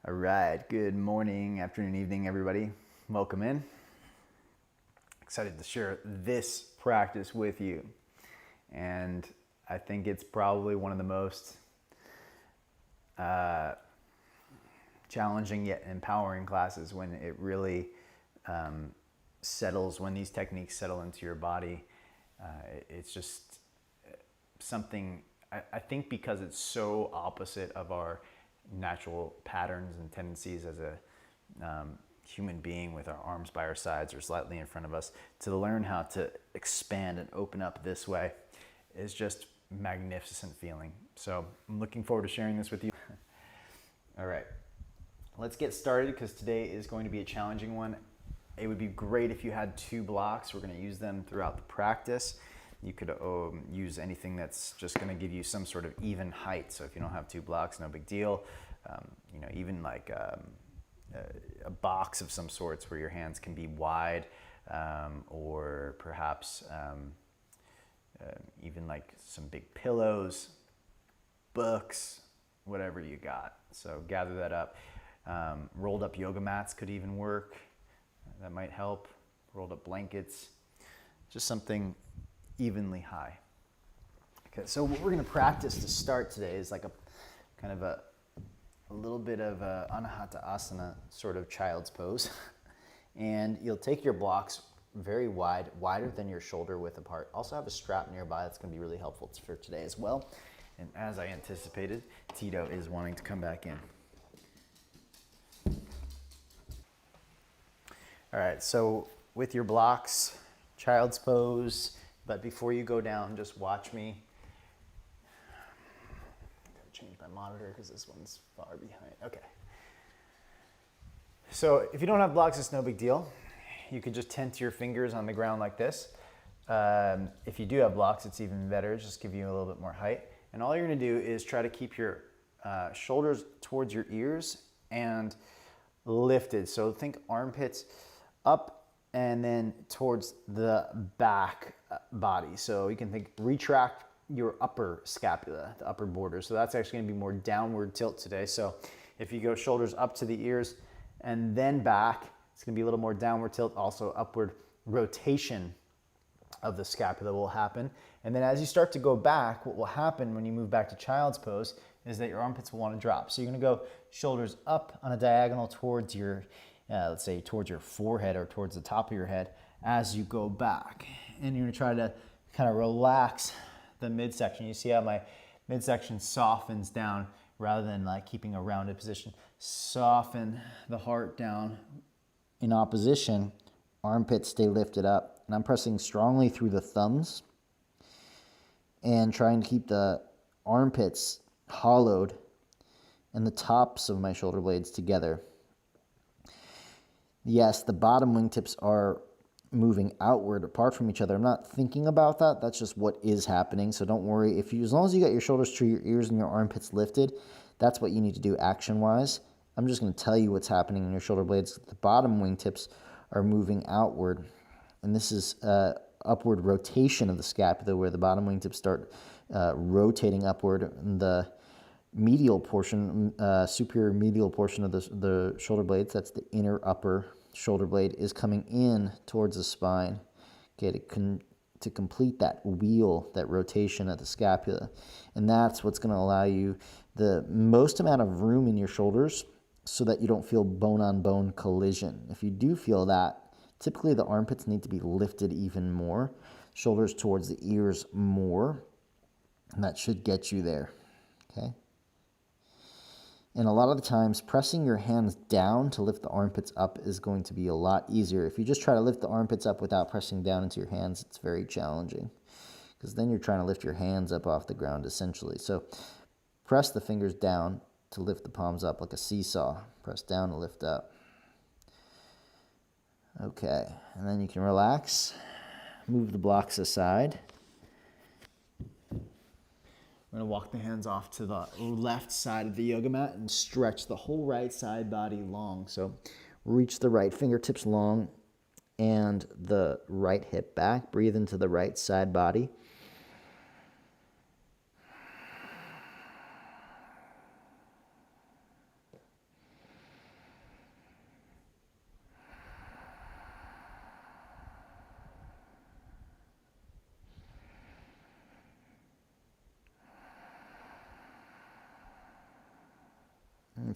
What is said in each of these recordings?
All right, good morning, afternoon, evening, everybody. Welcome in. Excited to share this practice with you. And I think it's probably one of the most challenging yet empowering classes when it really settles, when these techniques settle into your body. It's just something, I think because it's so opposite of our natural patterns and tendencies as a human being with our arms by our sides or slightly in front of us, to learn how to expand and open up this way is just magnificent feeling. So I'm looking forward to sharing this with you. All right, let's get started because today is going to be a challenging one. It would be great if you had 2 blocks. We're going to use them throughout the practice. You could use anything that's just going to give you some sort of even height. So if you don't have 2 blocks, no big deal. Even like a box of some sorts where your hands can be wide, or perhaps even like some big pillows, books, whatever you got. So gather that up. Rolled up yoga mats could even work. That might help. Rolled up blankets. Just something evenly high. Okay, so what we're going to practice to start today is like a kind of a little bit of a Anahata Asana sort of child's pose. And you'll take your blocks very wide, wider than your shoulder width apart. Also have a strap nearby that's going to be really helpful for today as well. And as I anticipated, Tito is wanting to come back in. All right, so with your blocks, child's pose, but before you go down, just watch me. Gotta change my monitor because this one's far behind. Okay. So if you don't have blocks, it's no big deal. You could just tent your fingers on the ground like this. If you do have blocks, it's even better. Just give you a little bit more height. And all you're gonna do is try to keep your shoulders towards your ears and lifted. So think armpits up and then towards the back body. So you can think retract your upper scapula, the upper border. So that's actually gonna be more downward tilt today. So if you go shoulders up to the ears and then back, it's gonna be a little more downward tilt, also upward rotation of the scapula will happen. And then as you start to go back, what will happen when you move back to child's pose is that your armpits will wanna drop. So you're gonna go shoulders up on a diagonal towards your, let's say towards your forehead or towards the top of your head as you go back. And you're gonna try to kind of relax the midsection. You see how my midsection softens down rather than like keeping a rounded position. Soften the heart down. In opposition, armpits stay lifted up. And I'm pressing strongly through the thumbs and trying to keep the armpits hollowed and the tops of my shoulder blades together. Yes, the bottom wingtips are moving outward apart from each other. I'm not thinking about that. That's just what is happening. So don't worry. As long as you got your shoulders to your ears and your armpits lifted, that's what you need to do action-wise. I'm just going to tell you what's happening in your shoulder blades. The bottom wingtips are moving outward. And this is upward rotation of the scapula where the bottom wingtips start rotating upward. And the medial portion, superior medial portion of the shoulder blades, that's the inner upper shoulder blade, is coming in towards the spine, okay, to complete that wheel, that rotation of the scapula. And that's what's going to allow you the most amount of room in your shoulders so that you don't feel bone-on-bone collision. If you do feel that, typically the armpits need to be lifted even more, shoulders towards the ears more, and that should get you there, okay? And a lot of the times, pressing your hands down to lift the armpits up is going to be a lot easier. If you just try to lift the armpits up without pressing down into your hands, it's very challenging because then you're trying to lift your hands up off the ground essentially. So press the fingers down to lift the palms up like a seesaw. Press down to lift up. Okay, and then you can relax, move the blocks aside. We're going to walk the hands off to the left side of the yoga mat and stretch the whole right side body long. So reach the right fingertips long and the right hip back. Breathe into the right side body.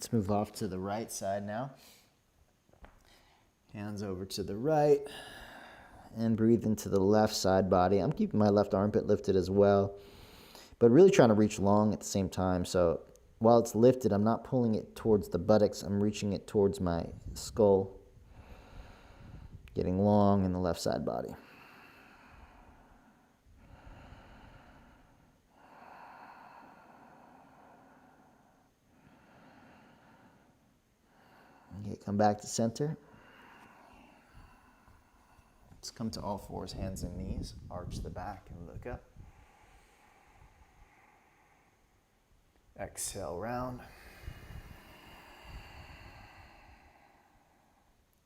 Let's move off to the right side now. Hands over to the right. And breathe into the left side body. I'm keeping my left armpit lifted as well, but really trying to reach long at the same time. So while it's lifted, I'm not pulling it towards the buttocks. I'm reaching it towards my skull, getting long in the left side body. Okay, come back to center. Let's come to all fours, hands and knees. Arch the back and look up. Exhale, round.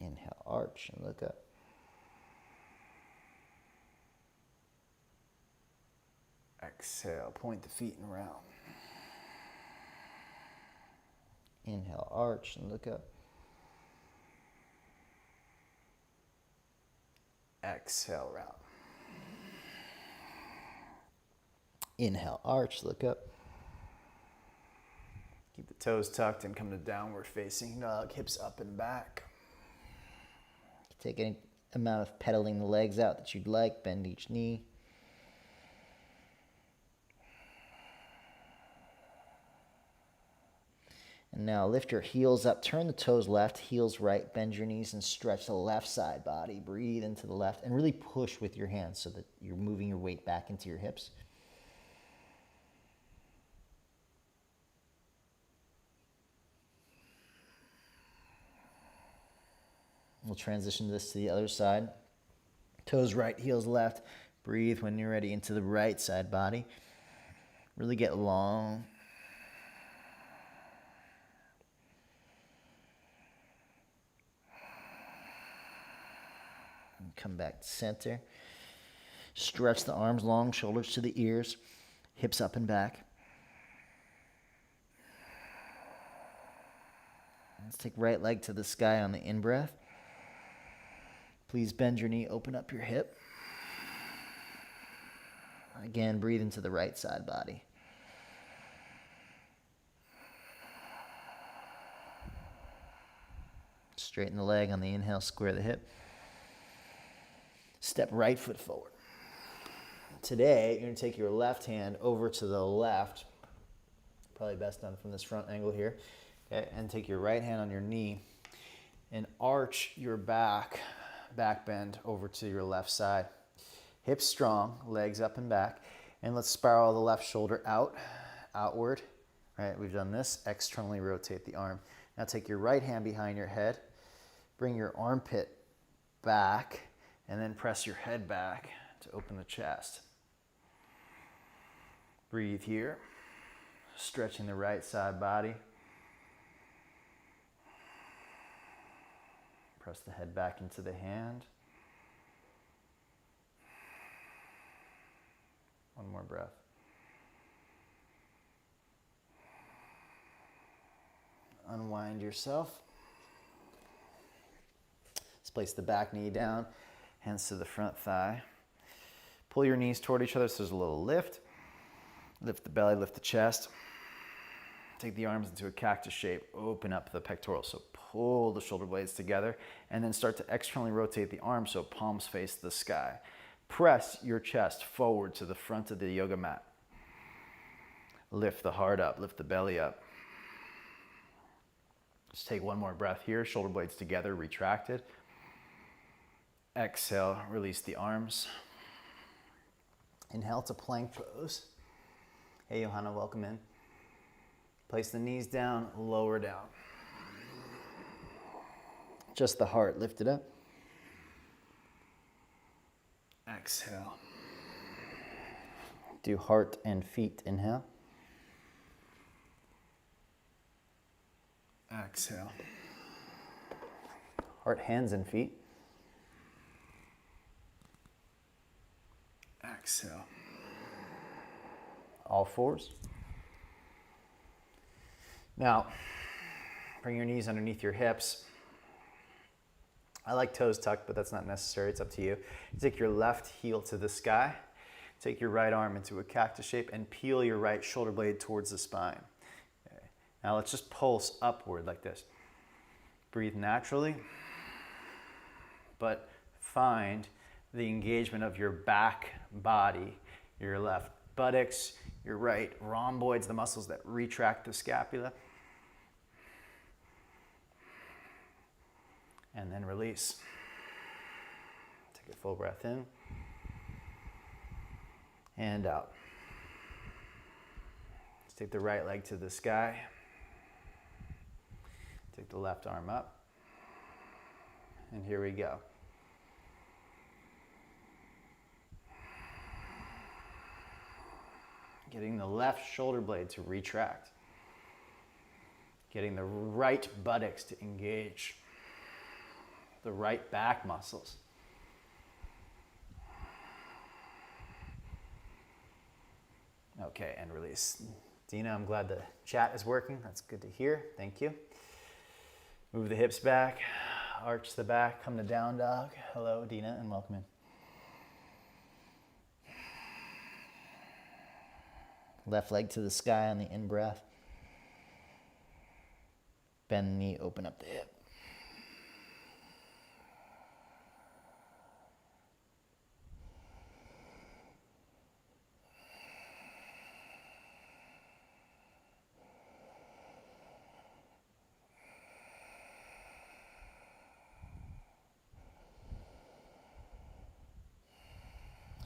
Inhale, arch and look up. Exhale, point the feet and round. Inhale, arch and look up. Exhale, round. Inhale, arch, look up. Keep the toes tucked and come to downward facing dog, hips up and back. Take any amount of pedaling the legs out that you'd like, bend each knee. And now lift your heels up, turn the toes left, heels right, bend your knees and stretch the left side body. Breathe into the left and really push with your hands so that you're moving your weight back into your hips. We'll transition this to the other side. Toes right, heels left. Breathe when you're ready into the right side body. Really get long. Come back to center. Stretch the arms long, shoulders to the ears, hips up and back. Let's take right leg to the sky on the in-breath. Please bend your knee, open up your hip. Again, breathe into the right side body. Straighten the leg on the inhale, square the hip. Step right foot forward. Today, you're going to take your left hand over to the left, probably best done from this front angle here, okay, and take your right hand on your knee and arch your back bend over to your left side. Hips strong, legs up and back, and let's spiral the left shoulder outward. Right, we've done this. Externally rotate the arm. Now take your right hand behind your head, bring your armpit back, and then press your head back to open the chest. Breathe here, stretching the right side body. Press the head back into the hand. One more breath. Unwind yourself. Let's place the back knee down. Hands to the front thigh. Pull your knees toward each other so there's a little lift. Lift the belly, lift the chest. Take the arms into a cactus shape. Open up the pectorals. So pull the shoulder blades together and then start to externally rotate the arms so palms face the sky. Press your chest forward to the front of the yoga mat. Lift the heart up, lift the belly up. Just take one more breath here. Shoulder blades together, retracted. Exhale, release the arms. Inhale to plank pose. Hey, Johanna, welcome in. Place the knees down, lower down. Just the heart lifted up. Exhale. Do heart and feet, inhale. Exhale. Heart, hands, and feet. Exhale. All fours. Now, bring your knees underneath your hips. I like toes tucked, but that's not necessary. It's up to you. You take your left heel to the sky. Take your right arm into a cactus shape and peel your right shoulder blade towards the spine. Okay. Now let's just pulse upward like this. Breathe naturally, but find the engagement of your back body, your left buttocks, your right rhomboids, the muscles that retract the scapula. And then release. Take a full breath in and out. Let's take the right leg to the sky. Take the left arm up. And here we go. Getting the left shoulder blade to retract. Getting the right buttocks to engage. The right back muscles. Okay, and release. Dina, I'm glad the chat is working. That's good to hear. Thank you. Move the hips back, arch the back, come to down dog. Hello, Dina, and welcome in. Left leg to the sky on the in-breath. Bend the knee, open up the hip.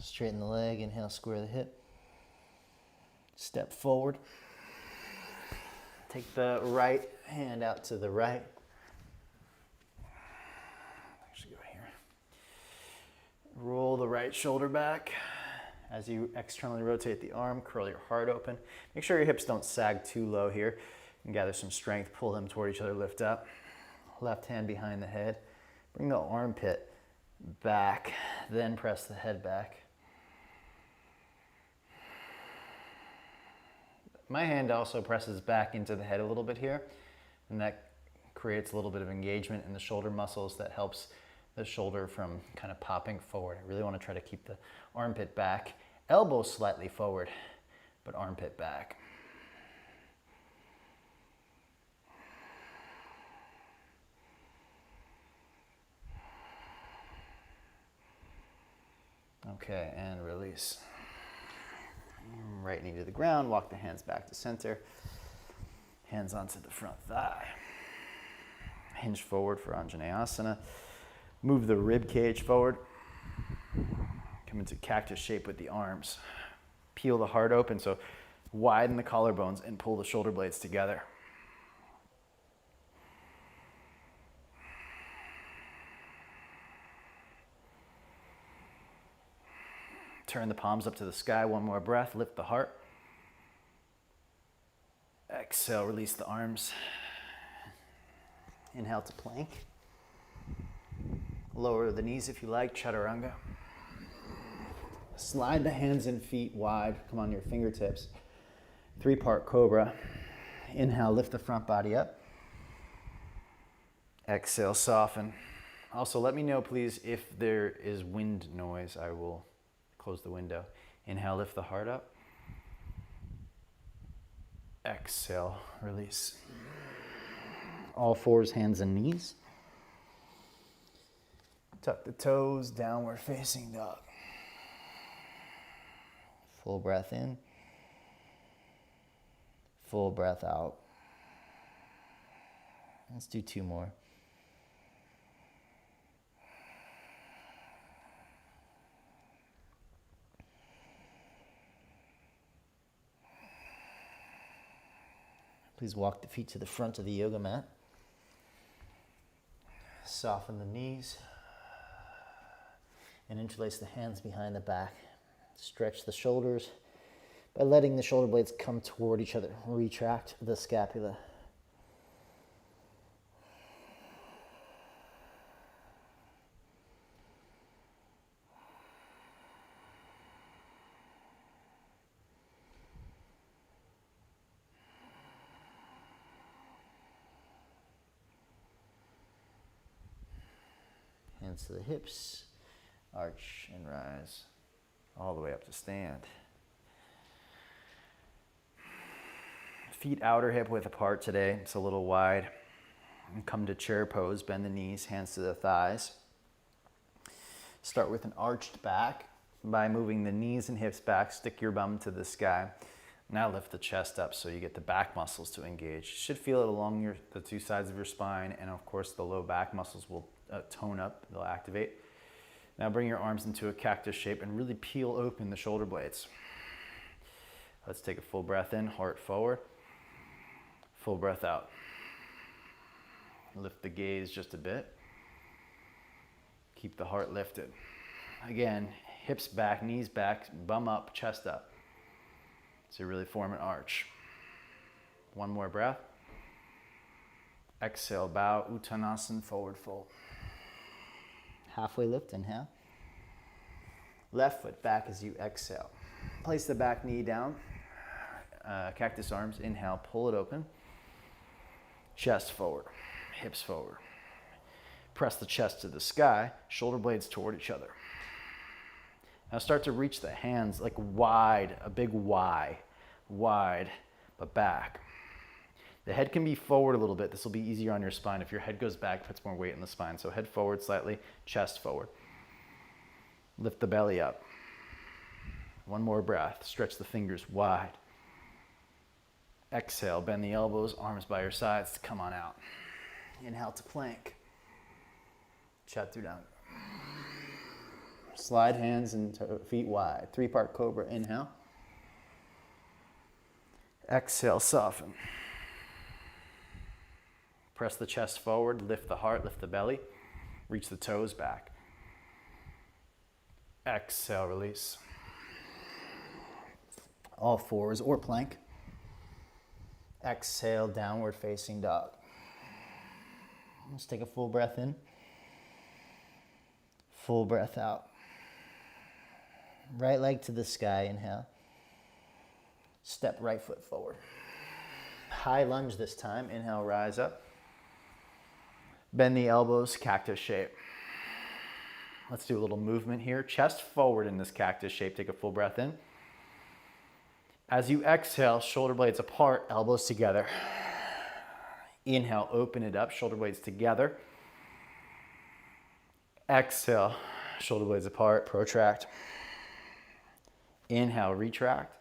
Straighten the leg, inhale, square the hip. Step forward. Take the right hand out to the right. Actually, go here. Roll the right shoulder back. As you externally rotate the arm, curl your heart open. Make sure your hips don't sag too low here. And gather some strength, pull them toward each other, lift up. Left hand behind the head. Bring the armpit back, then press the head back. My hand also presses back into the head a little bit here, and that creates a little bit of engagement in the shoulder muscles that helps the shoulder from kind of popping forward. I really want to try to keep the armpit back, elbow slightly forward, but armpit back. Okay, and release. Right knee to the ground, walk the hands back to center. Hands onto the front thigh. Hinge forward for Anjaneyasana. Move the rib cage forward. Come into cactus shape with the arms. Peel the heart open, so widen the collarbones and pull the shoulder blades together. Turn the palms up to the sky, one more breath, lift the heart. Exhale, release the arms. Inhale to plank. Lower the knees if you like, chaturanga. Slide the hands and feet wide, come on your fingertips. 3-part cobra. Inhale, lift the front body up. Exhale, soften. Also, let me know, please, if there is wind noise. I will close the window. Inhale, lift the heart up. Exhale, release. All fours, hands and knees. Tuck the toes, downward facing dog. Full breath in. Full breath out. Let's do 2 more. Please walk the feet to the front of the yoga mat. Soften the knees. And interlace the hands behind the back. Stretch the shoulders by letting the shoulder blades come toward each other. Retract the scapula. Hands to the hips, arch and rise, all the way up to stand. Feet outer hip width apart today. It's a little wide. And come to chair pose, bend the knees, hands to the thighs. Start with an arched back by moving the knees and hips back, stick your bum to the sky. Now lift the chest up so you get the back muscles to engage. You should feel it along the two sides of your spine, and of course the low back muscles will tone up, they'll activate. Now bring your arms into a cactus shape and really peel open the shoulder blades. Let's take a full breath in, heart forward. Full breath out. Lift the gaze just a bit. Keep the heart lifted. Again, hips back, knees back, bum up, chest up. So you really form an arch. One more breath. Exhale, bow, Uttanasana, forward fold. Halfway lift, inhale. Left foot back as you exhale. Place the back knee down. Cactus arms, inhale, pull it open. Chest forward, hips forward. Press the chest to the sky, shoulder blades toward each other. Now start to reach the hands like wide, a big Y, wide, but back. The head can be forward a little bit. This will be easier on your spine. If your head goes back, it puts more weight in the spine. So head forward slightly, chest forward. Lift the belly up. One more breath. Stretch the fingers wide. Exhale, bend the elbows, arms by your sides to come on out. Inhale to plank. Chaturanga. Slide hands and feet wide. Three-part cobra, inhale. Exhale, soften. Press the chest forward, lift the heart, lift the belly. Reach the toes back. Exhale, release. All fours or plank. Exhale, downward facing dog. Let's take a full breath in. Full breath out. Right leg to the sky, inhale. Step right foot forward. High lunge this time, inhale, rise up. Bend the elbows, cactus shape. Let's do a little movement here. Chest forward in this cactus shape, take a full breath in. As you exhale, shoulder blades apart, elbows together. Inhale, open it up, shoulder blades together. Exhale, shoulder blades apart, protract. Inhale, retract.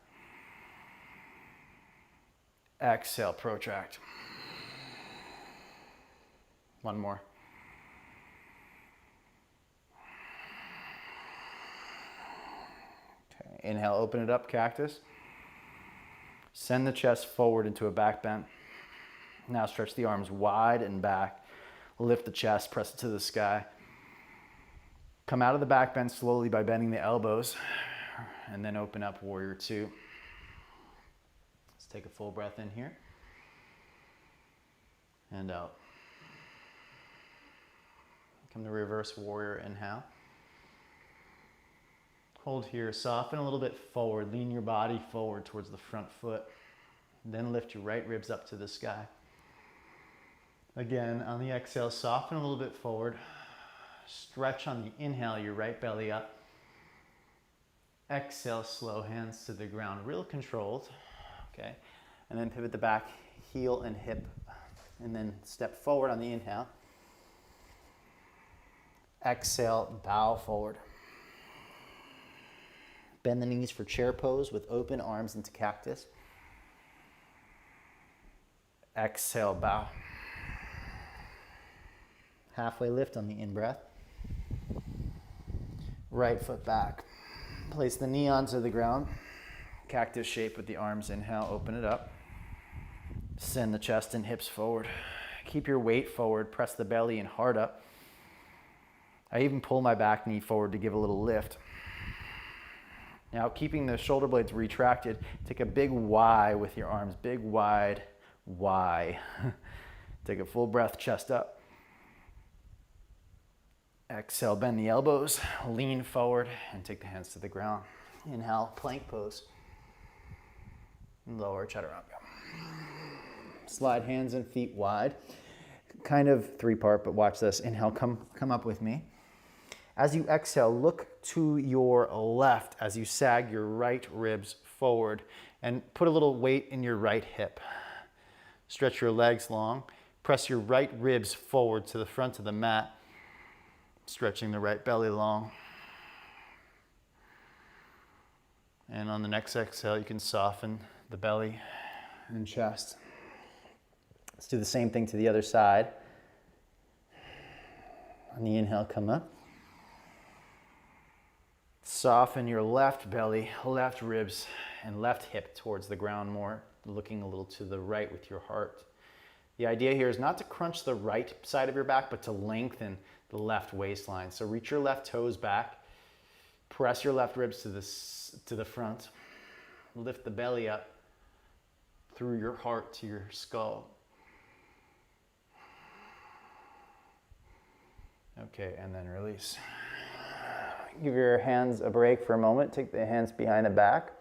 Exhale, protract. One more. Okay. Inhale, open it up, cactus. Send the chest forward into a back bend. Now stretch the arms wide and back. Lift the chest, press it to the sky. Come out of the back bend slowly by bending the elbows, and then open up warrior two. Let's take a full breath in here and out. Come to reverse warrior, inhale. Hold here, soften a little bit forward, lean your body forward towards the front foot. Then lift your right ribs up to the sky. Again, on the exhale, soften a little bit forward. Stretch on the inhale, your right belly up. Exhale, slow hands to the ground, real controlled. Okay, and then pivot the back, heel and hip, and then step forward on the inhale. Exhale, bow forward. Bend the knees for chair pose with open arms into cactus. Exhale, bow. Halfway lift on the in-breath. Right foot back. Place the knee onto the ground. Cactus shape with the arms. Inhale, open it up. Send the chest and hips forward. Keep your weight forward. Press the belly and heart up. I even pull my back knee forward to give a little lift. Now, keeping the shoulder blades retracted, take a big Y with your arms. Big, wide Y. Take a full breath, chest up. Exhale, bend the elbows, lean forward, and take the hands to the ground. Inhale, plank pose. Lower chaturanga. Slide hands and feet wide. Kind of three-part, but watch this. Inhale, come up with me. As you exhale, look to your left as you sag your right ribs forward and put a little weight in your right hip. Stretch your legs long. Press your right ribs forward to the front of the mat, stretching the right belly long. And on the next exhale, you can soften the belly and chest. Let's do the same thing to the other side. On the inhale, come up. Soften your left belly, left ribs, and left hip towards the ground more, looking a little to the right with your heart. The idea here is not to crunch the right side of your back, but to lengthen the left waistline. So reach your left toes back, press your left ribs to the front, lift the belly up through your heart to your skull. Okay, and then release. Give your hands a break for a moment. Take the hands behind the back.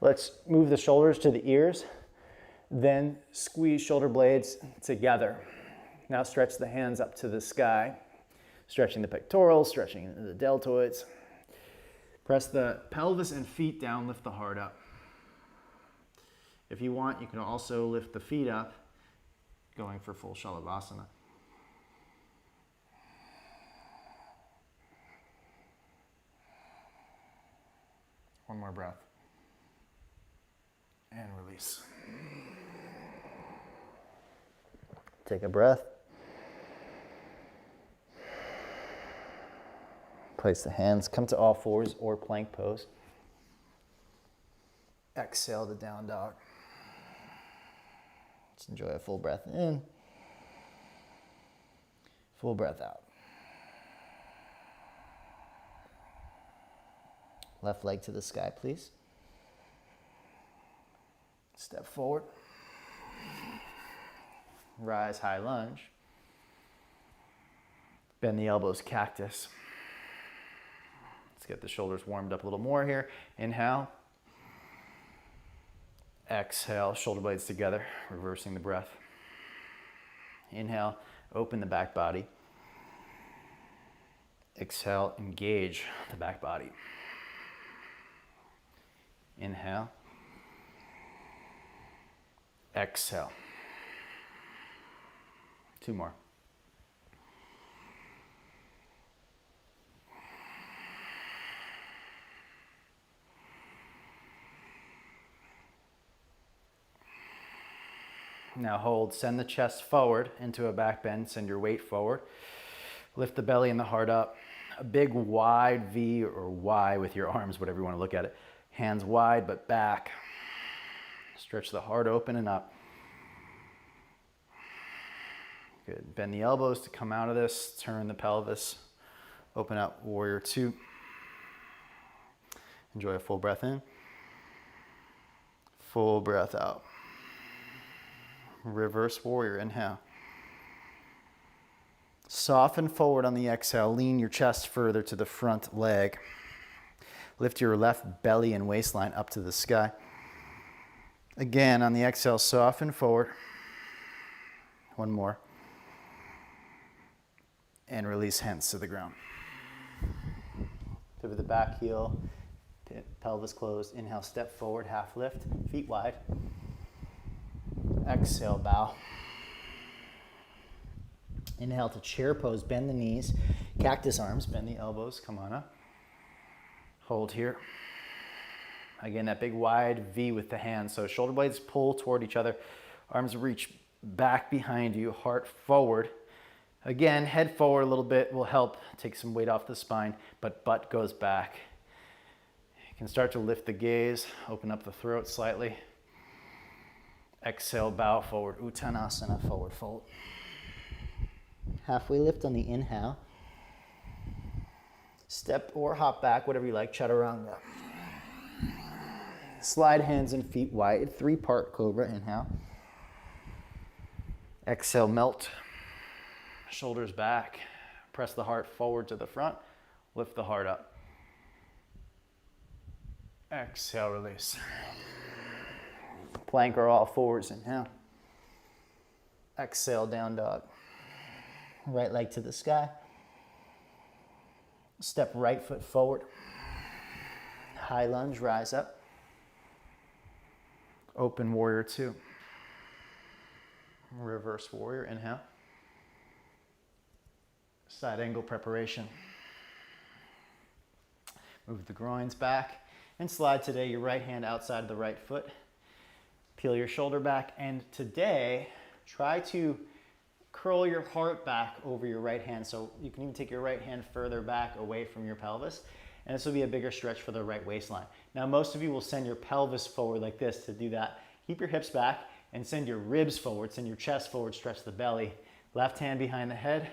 Let's move the shoulders to the ears. Then squeeze shoulder blades together. Now stretch the hands up to the sky, stretching the pectorals, stretching the deltoids. Press the pelvis and feet down, lift the heart up. If you want, you can also lift the feet up, going for full Shalabhasana. One more breath. And release. Take a breath. Place the hands, come to all fours or plank pose. Exhale to down dog. Let's enjoy a full breath in. Full breath out. Left leg to the sky, please. Step forward. Rise, high lunge. Bend the elbows, cactus. Let's get the shoulders warmed up a little more here. Inhale. Exhale, shoulder blades together, reversing the breath. Inhale, open the back body. Exhale, engage the back body. Inhale. Exhale. Two more. Now hold, send the chest forward into a back bend, send your weight forward. Lift the belly and the heart up. A big wide V or Y with your arms, whatever you want to look at it. Hands wide but back. Stretch the heart open and up. Good. Bend the elbows to come out of this. Turn the pelvis. Open up, warrior two. Enjoy a full breath in. Full breath out. Reverse warrior, inhale. Soften forward on the exhale. Lean your chest further to the front leg. Lift your left belly and waistline up to the sky. Again, on the exhale, soften forward. One more. And release, hands to the ground. Pivot the back heel, pelvis closed. Inhale, step forward, half lift, feet wide. Exhale, bow. Inhale to chair pose, bend the knees, cactus arms, bend the elbows, come on up. Hold here. Again, that big wide V with the hands. So shoulder blades pull toward each other, arms reach back behind you, heart forward. Again, head forward a little bit will help take some weight off the spine, but butt goes back. You can start to lift the gaze, open up the throat slightly. Exhale, bow forward, Uttanasana, forward fold. Halfway lift on the inhale. Step or hop back, whatever you like, Chaturanga. Slide hands and feet wide, three-part cobra, inhale. Exhale, melt. Shoulders back. Press the heart forward to the front. Lift the heart up. Exhale, release. Plank or all fours, inhale. Exhale, down dog. Right leg to the sky. Step right foot forward. High lunge, rise up. Open warrior two. Reverse warrior, inhale. Side angle preparation. Move the groins back and slide today your right hand outside of the right foot. Peel your shoulder back, and today try to curl your heart back over your right hand. So you can even take your right hand further back away from your pelvis, and this will be a bigger stretch for the right waistline. Now most of you will send your pelvis forward like this. To do that, keep your hips back and send your ribs forward, send your chest forward, stretch the belly. Left hand behind the head,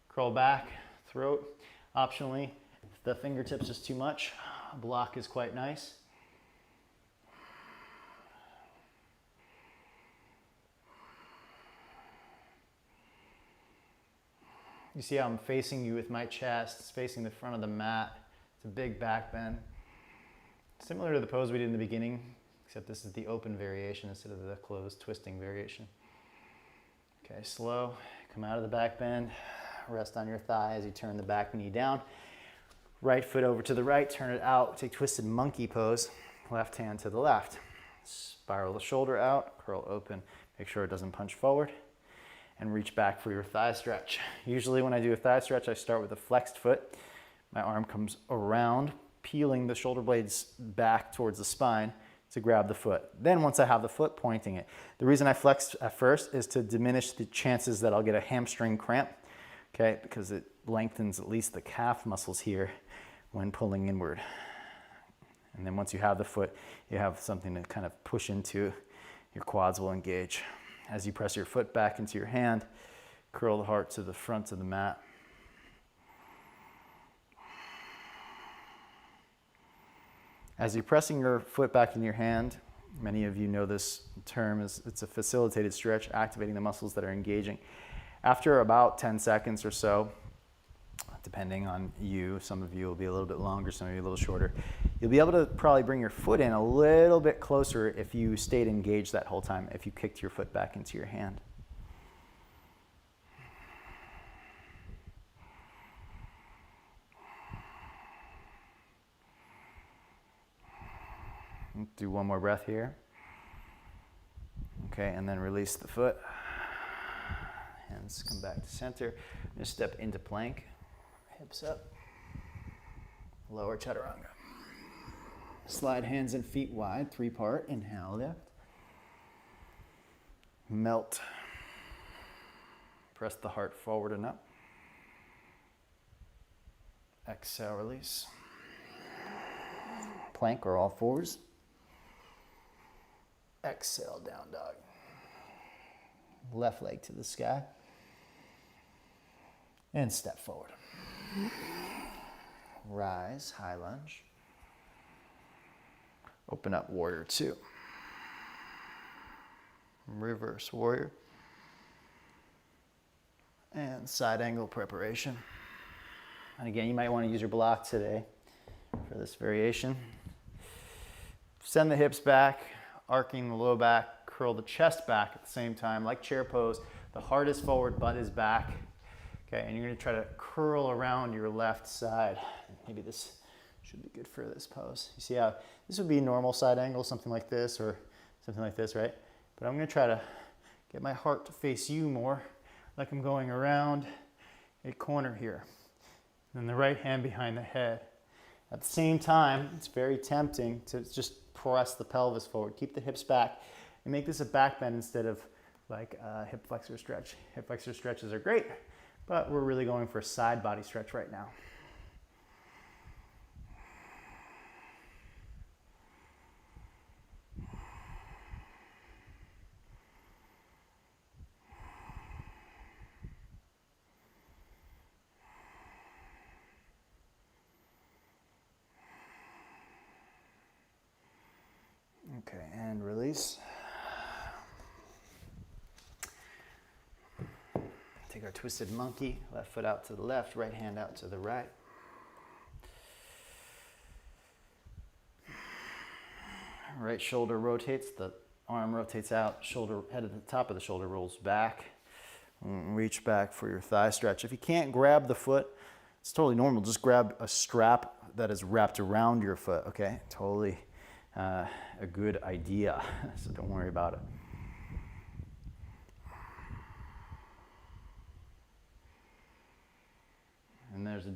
curl back, throat. Optionally, if the fingertips is too much, a block is quite nice. You see how I'm facing you with my chest, it's facing the front of the mat. It's a big back bend. Similar to the pose we did in the beginning, except this is the open variation instead of the closed twisting variation. Okay, slow, come out of the back bend, rest on your thigh as you turn the back knee down. Right foot over to the right, turn it out, take twisted monkey pose, left hand to the left. Spiral the shoulder out, curl open, make sure it doesn't punch forward, and reach back for your thigh stretch. Usually when I do a thigh stretch, I start with a flexed foot. My arm comes around, peeling the shoulder blades back towards the spine to grab the foot. Then once I have the foot, pointing it. The reason I flex at first is to diminish the chances that I'll get a hamstring cramp, okay, because it lengthens at least the calf muscles here when pulling inward. And then once you have the foot, you have something to kind of push into, your quads will engage. As you press your foot back into your hand, curl the heart to the front of the mat. As you're pressing your foot back in your hand, many of you know this term, it's a facilitated stretch, activating the muscles that are engaging. After about 10 seconds or so, depending on you, some of you will be a little bit longer, some of you a little shorter, you'll be able to probably bring your foot in a little bit closer if you stayed engaged that whole time, if you kicked your foot back into your hand. Do one more breath here. Okay, and then release the foot. Hands come back to center. Just step into plank. Hips up. Lower chaturanga. Slide hands and feet wide, 3-part. Inhale, lift. Melt. Press the heart forward and up. Exhale, release. Plank or all fours. Exhale, down dog. Left leg to the sky. And step forward. Rise, high lunge. Open up, warrior two. Reverse warrior. And side angle preparation. And again, you might want to use your block today for this variation. Send the hips back, arcing the low back, curl the chest back at the same time, like chair pose. The heart is forward, butt is back. Okay, and you're gonna try to curl around your left side. Maybe this should be good for this pose. You see how this would be normal side angle, something like this or something like this, right? But I'm gonna try to get my heart to face you more, like I'm going around a corner here. And then the right hand behind the head. At the same time, it's very tempting to just press the pelvis forward. Keep the hips back and make this a back bend instead of like a hip flexor stretch. Hip flexor stretches are great, but we're really going for a side body stretch right now. Okay, and release. Take our twisted monkey, left foot out to the left, right hand out to the right. Right shoulder rotates, the arm rotates out, shoulder, head at the top of the shoulder rolls back. Reach back for your thigh stretch. If you can't grab the foot, it's totally normal. Just grab a strap that is wrapped around your foot, okay? Totally a good idea, so don't worry about it.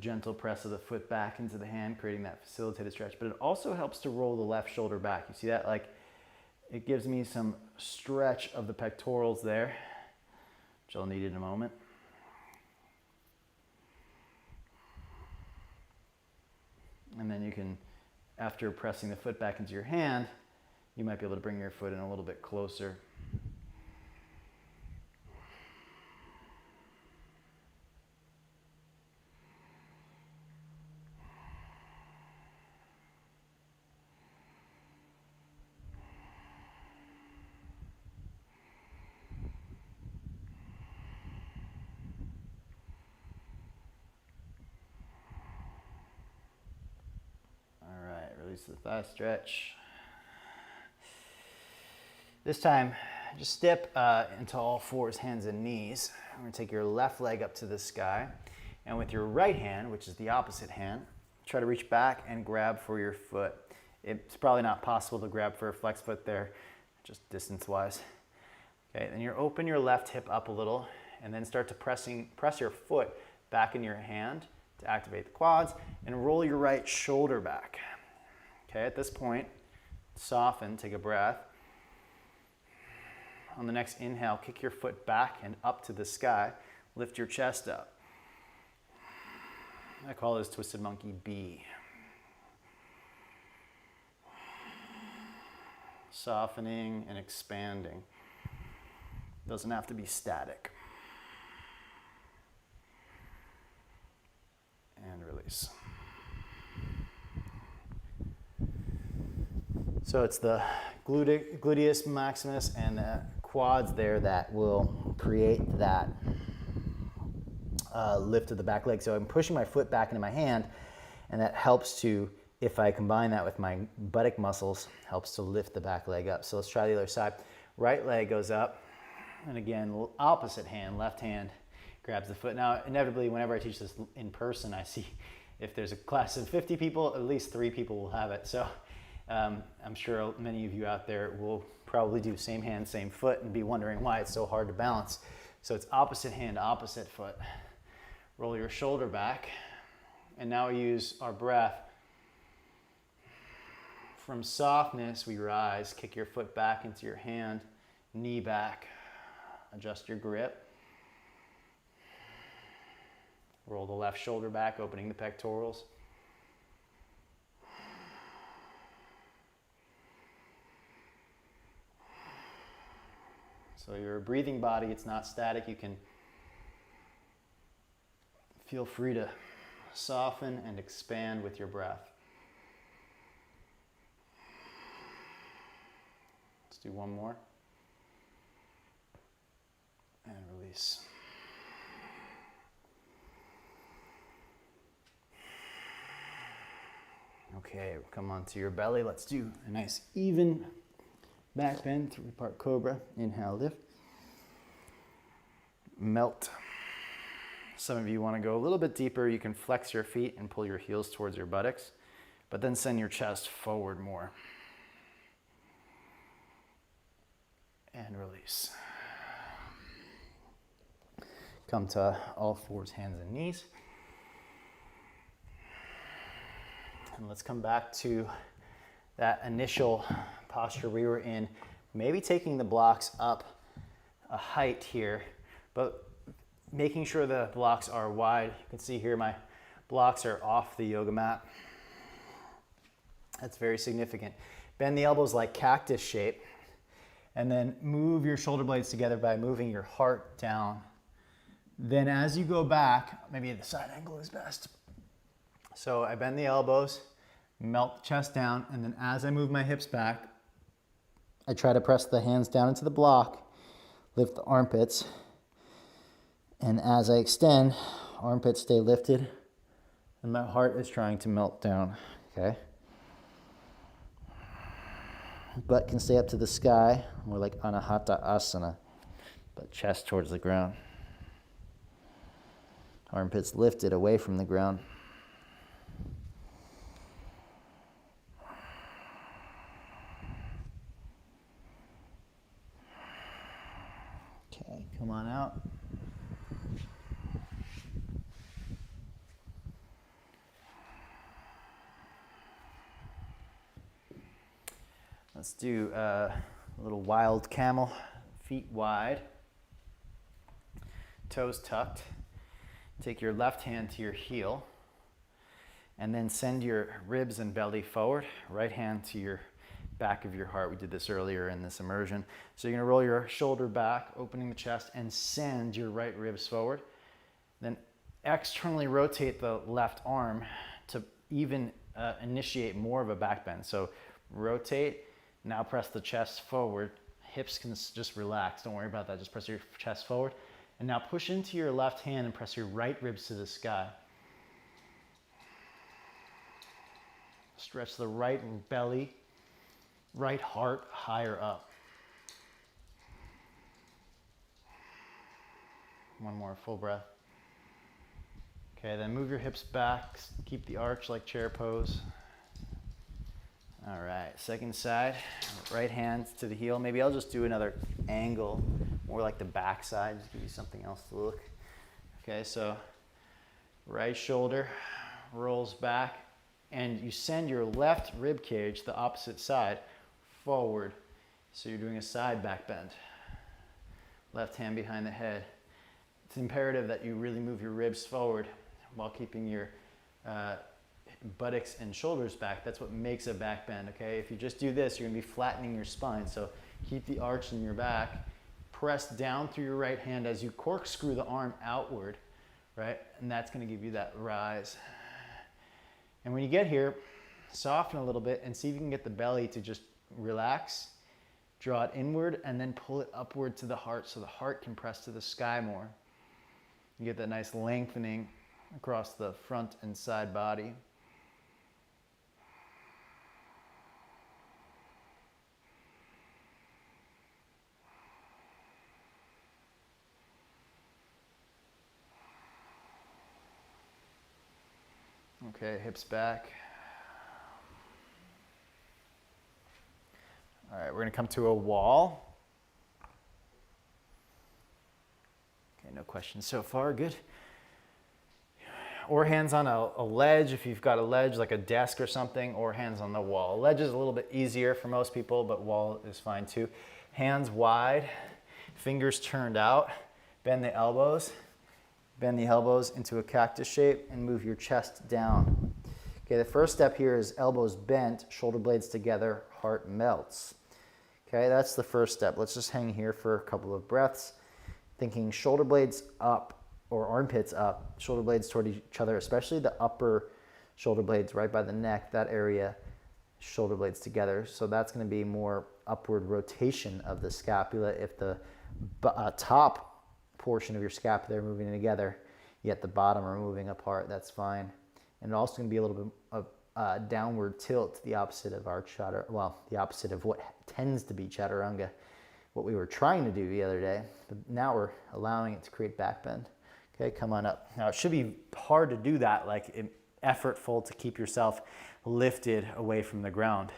gentle press of the foot back into the hand, creating that facilitated stretch. But it also helps to roll the left shoulder back. You see that? Like, it gives me some stretch of the pectorals there, which I'll need in a moment. And then you can, after pressing the foot back into your hand, you might be able to bring your foot in a little bit closer. Release the thigh stretch. This time, just step into all fours, hands and knees. I'm going to take your left leg up to the sky, and with your right hand, which is the opposite hand, try to reach back and grab for your foot. It's probably not possible to grab for a flex foot there, just distance-wise. Okay, then you open your left hip up a little, and then start to press your foot back in your hand to activate the quads, and roll your right shoulder back. Okay, at this point, soften, take a breath. On the next inhale, kick your foot back and up to the sky. Lift your chest up. I call this Twisted Monkey B. Softening and expanding. Doesn't have to be static. And release. So it's the gluteus maximus and the quads there that will create that lift of the back leg. So I'm pushing my foot back into my hand, and that helps to, if I combine that with my buttock muscles, helps to lift the back leg up. So let's try the other side. Right leg goes up, and again, opposite hand, left hand grabs the foot. Now, inevitably, whenever I teach this in person, I see if there's a class of 50 people, at least 3 people will have it. So I'm sure many of you out there will probably do same hand, same foot and be wondering why it's so hard to balance. So it's opposite hand, opposite foot. Roll your shoulder back. And now we use our breath. From softness, we rise. Kick your foot back into your hand, knee back. Adjust your grip. Roll the left shoulder back, opening the pectorals. So you're a breathing body, it's not static. You can feel free to soften and expand with your breath. Let's do one more. And release. Okay, come onto your belly. Let's do a nice even back bend, 3-part cobra. Inhale, lift. Melt. Some of you want to go a little bit deeper. You can flex your feet and pull your heels towards your buttocks, but then send your chest forward more. And release. Come to all fours, hands and knees. And let's come back to that initial posture we were in, maybe taking the blocks up a height here, but making sure the blocks are wide. You can see here my blocks are off the yoga mat. That's very significant. Bend the elbows like cactus shape, and then move your shoulder blades together by moving your heart down. Then as you go back, maybe the side angle is best. So I bend the elbows, melt the chest down, and then as I move my hips back, I try to press the hands down into the block, lift the armpits, and as I extend, armpits stay lifted, and my heart is trying to melt down, okay? Butt can stay up to the sky, more like Anahata Asana, but chest towards the ground. Armpits lifted away from the ground. Okay, come on out. Let's do a little wild camel, feet wide, toes tucked. Take your left hand to your heel, and then send your ribs and belly forward, right hand to your back of your heart. We did this earlier in this immersion. So you're gonna roll your shoulder back, opening the chest, and send your right ribs forward. Then externally rotate the left arm to even initiate more of a back bend. So rotate, now press the chest forward. Hips can just relax, don't worry about that. Just press your chest forward. And now push into your left hand and press your right ribs to the sky. Stretch the right belly, right heart higher up. One more, full breath. Okay, then move your hips back, keep the arch like chair pose. All right, second side, right hand to the heel. Maybe I'll just do another angle, more like the back side, just give you something else to look. Okay, so right shoulder rolls back, and you send your left rib cage, the opposite side, forward. So you're doing a side back bend. Left hand behind the head. It's imperative that you really move your ribs forward while keeping your buttocks and shoulders back. That's what makes a back bend, okay? If you just do this, you're gonna be flattening your spine. So keep the arch in your back. Press down through your right hand as you corkscrew the arm outward, right? And that's gonna give you that rise. And when you get here, soften a little bit and see if you can get the belly to just relax, draw it inward, and then pull it upward to the heart so the heart can press to the sky more. You get that nice lengthening across the front and side body. Okay, hips back. All right, we're gonna come to a wall. Okay, no questions so far, good. Or hands on a ledge if you've got a ledge like a desk or something, or hands on the wall. Ledge is a little bit easier for most people, but wall is fine too. Hands wide, fingers turned out, bend the elbows. Bend the elbows into a cactus shape and move your chest down. Okay, the first step here is elbows bent, shoulder blades together, heart melts. Okay, that's the first step. Let's just hang here for a couple of breaths. Thinking shoulder blades up or armpits up, shoulder blades toward each other, especially the upper shoulder blades right by the neck, that area, shoulder blades together. So that's going to be more upward rotation of the scapula. If the top portion of your scapula are moving together, yet the bottom are moving apart, that's fine. And also going to be a little bit of downward tilt, the opposite of our chaturanga, well, the opposite of what tends to be chaturanga, what we were trying to do the other day, but now we're allowing it to create back bend. Okay, come on up. Now it should be hard to do that, like effortful to keep yourself lifted away from the ground,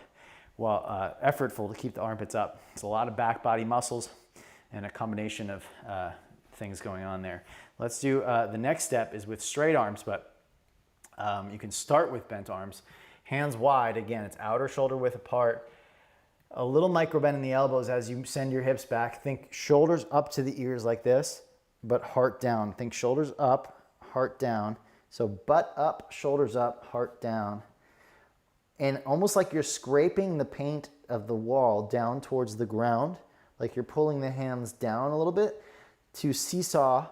while effortful to keep the armpits up. It's a lot of back body muscles and a combination of things going on there. Let's do the next step is with straight arms, but you can start with bent arms. Hands wide, again, it's outer shoulder width apart. A little micro bend in the elbows as you send your hips back. Think shoulders up to the ears like this, but heart down. Think shoulders up, heart down. So butt up, shoulders up, heart down. And almost like you're scraping the paint of the wall down towards the ground, like you're pulling the hands down a little bit to seesaw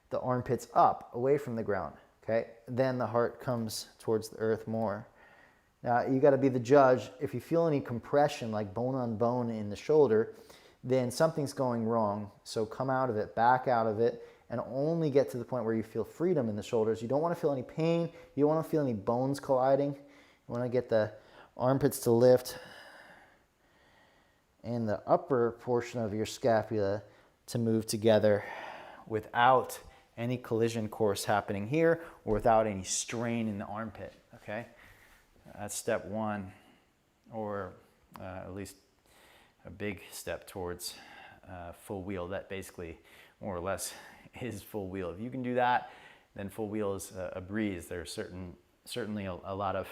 the armpits up, away from the ground, okay? Then the heart comes towards the earth more. Now, you gotta be the judge. If you feel any compression, like bone on bone in the shoulder, then something's going wrong. So come out of it, back out of it, and only get to the point where you feel freedom in the shoulders. You don't wanna feel any pain. You don't wanna feel any bones colliding. You wanna get the armpits to lift and the upper portion of your scapula to move together without any collision course happening here or without any strain in the armpit, okay? That's step one, or at least a big step towards full wheel. That basically, more or less, is full wheel. If you can do that, then full wheel is a breeze. There's certainly a lot of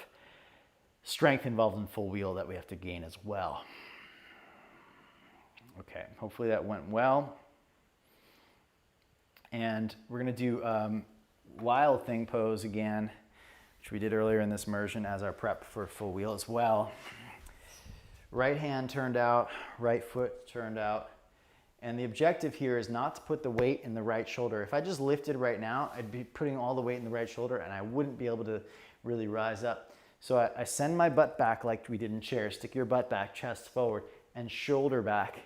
strength involved in full wheel that we have to gain as well. Okay, hopefully that went well. And we're gonna do Wild Thing pose again, which we did earlier in this immersion as our prep for full wheel as well. Right hand turned out, right foot turned out. And the objective here is not to put the weight in the right shoulder. If I just lifted right now, I'd be putting all the weight in the right shoulder and I wouldn't be able to really rise up. So I send my butt back like we did in chair. Stick your butt back, chest forward, and shoulder back.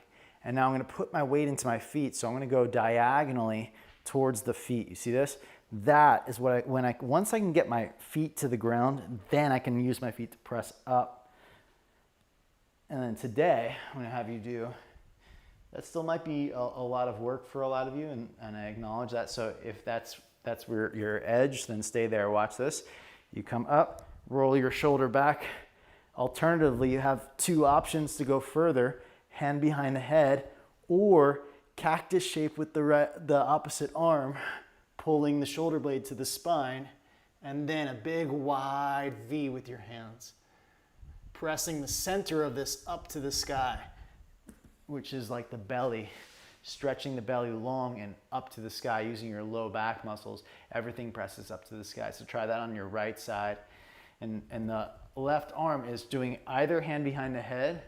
And now I'm gonna put my weight into my feet. So I'm gonna go diagonally towards the feet. You see this? That is what once I can get my feet to the ground, then I can use my feet to press up. And then today, I'm gonna have you do, that still might be a lot of work for a lot of you, and I acknowledge that. So if that's where your edge, then stay there, watch this. You come up, roll your shoulder back. Alternatively, you have two options to go further, hand behind the head, or cactus shape with the opposite arm, pulling the shoulder blade to the spine, and then a big wide V with your hands. Pressing the center of this up to the sky, which is like the belly, stretching the belly long and up to the sky using your low back muscles. Everything presses up to the sky. So try that on your right side. And the left arm is doing either hand behind the head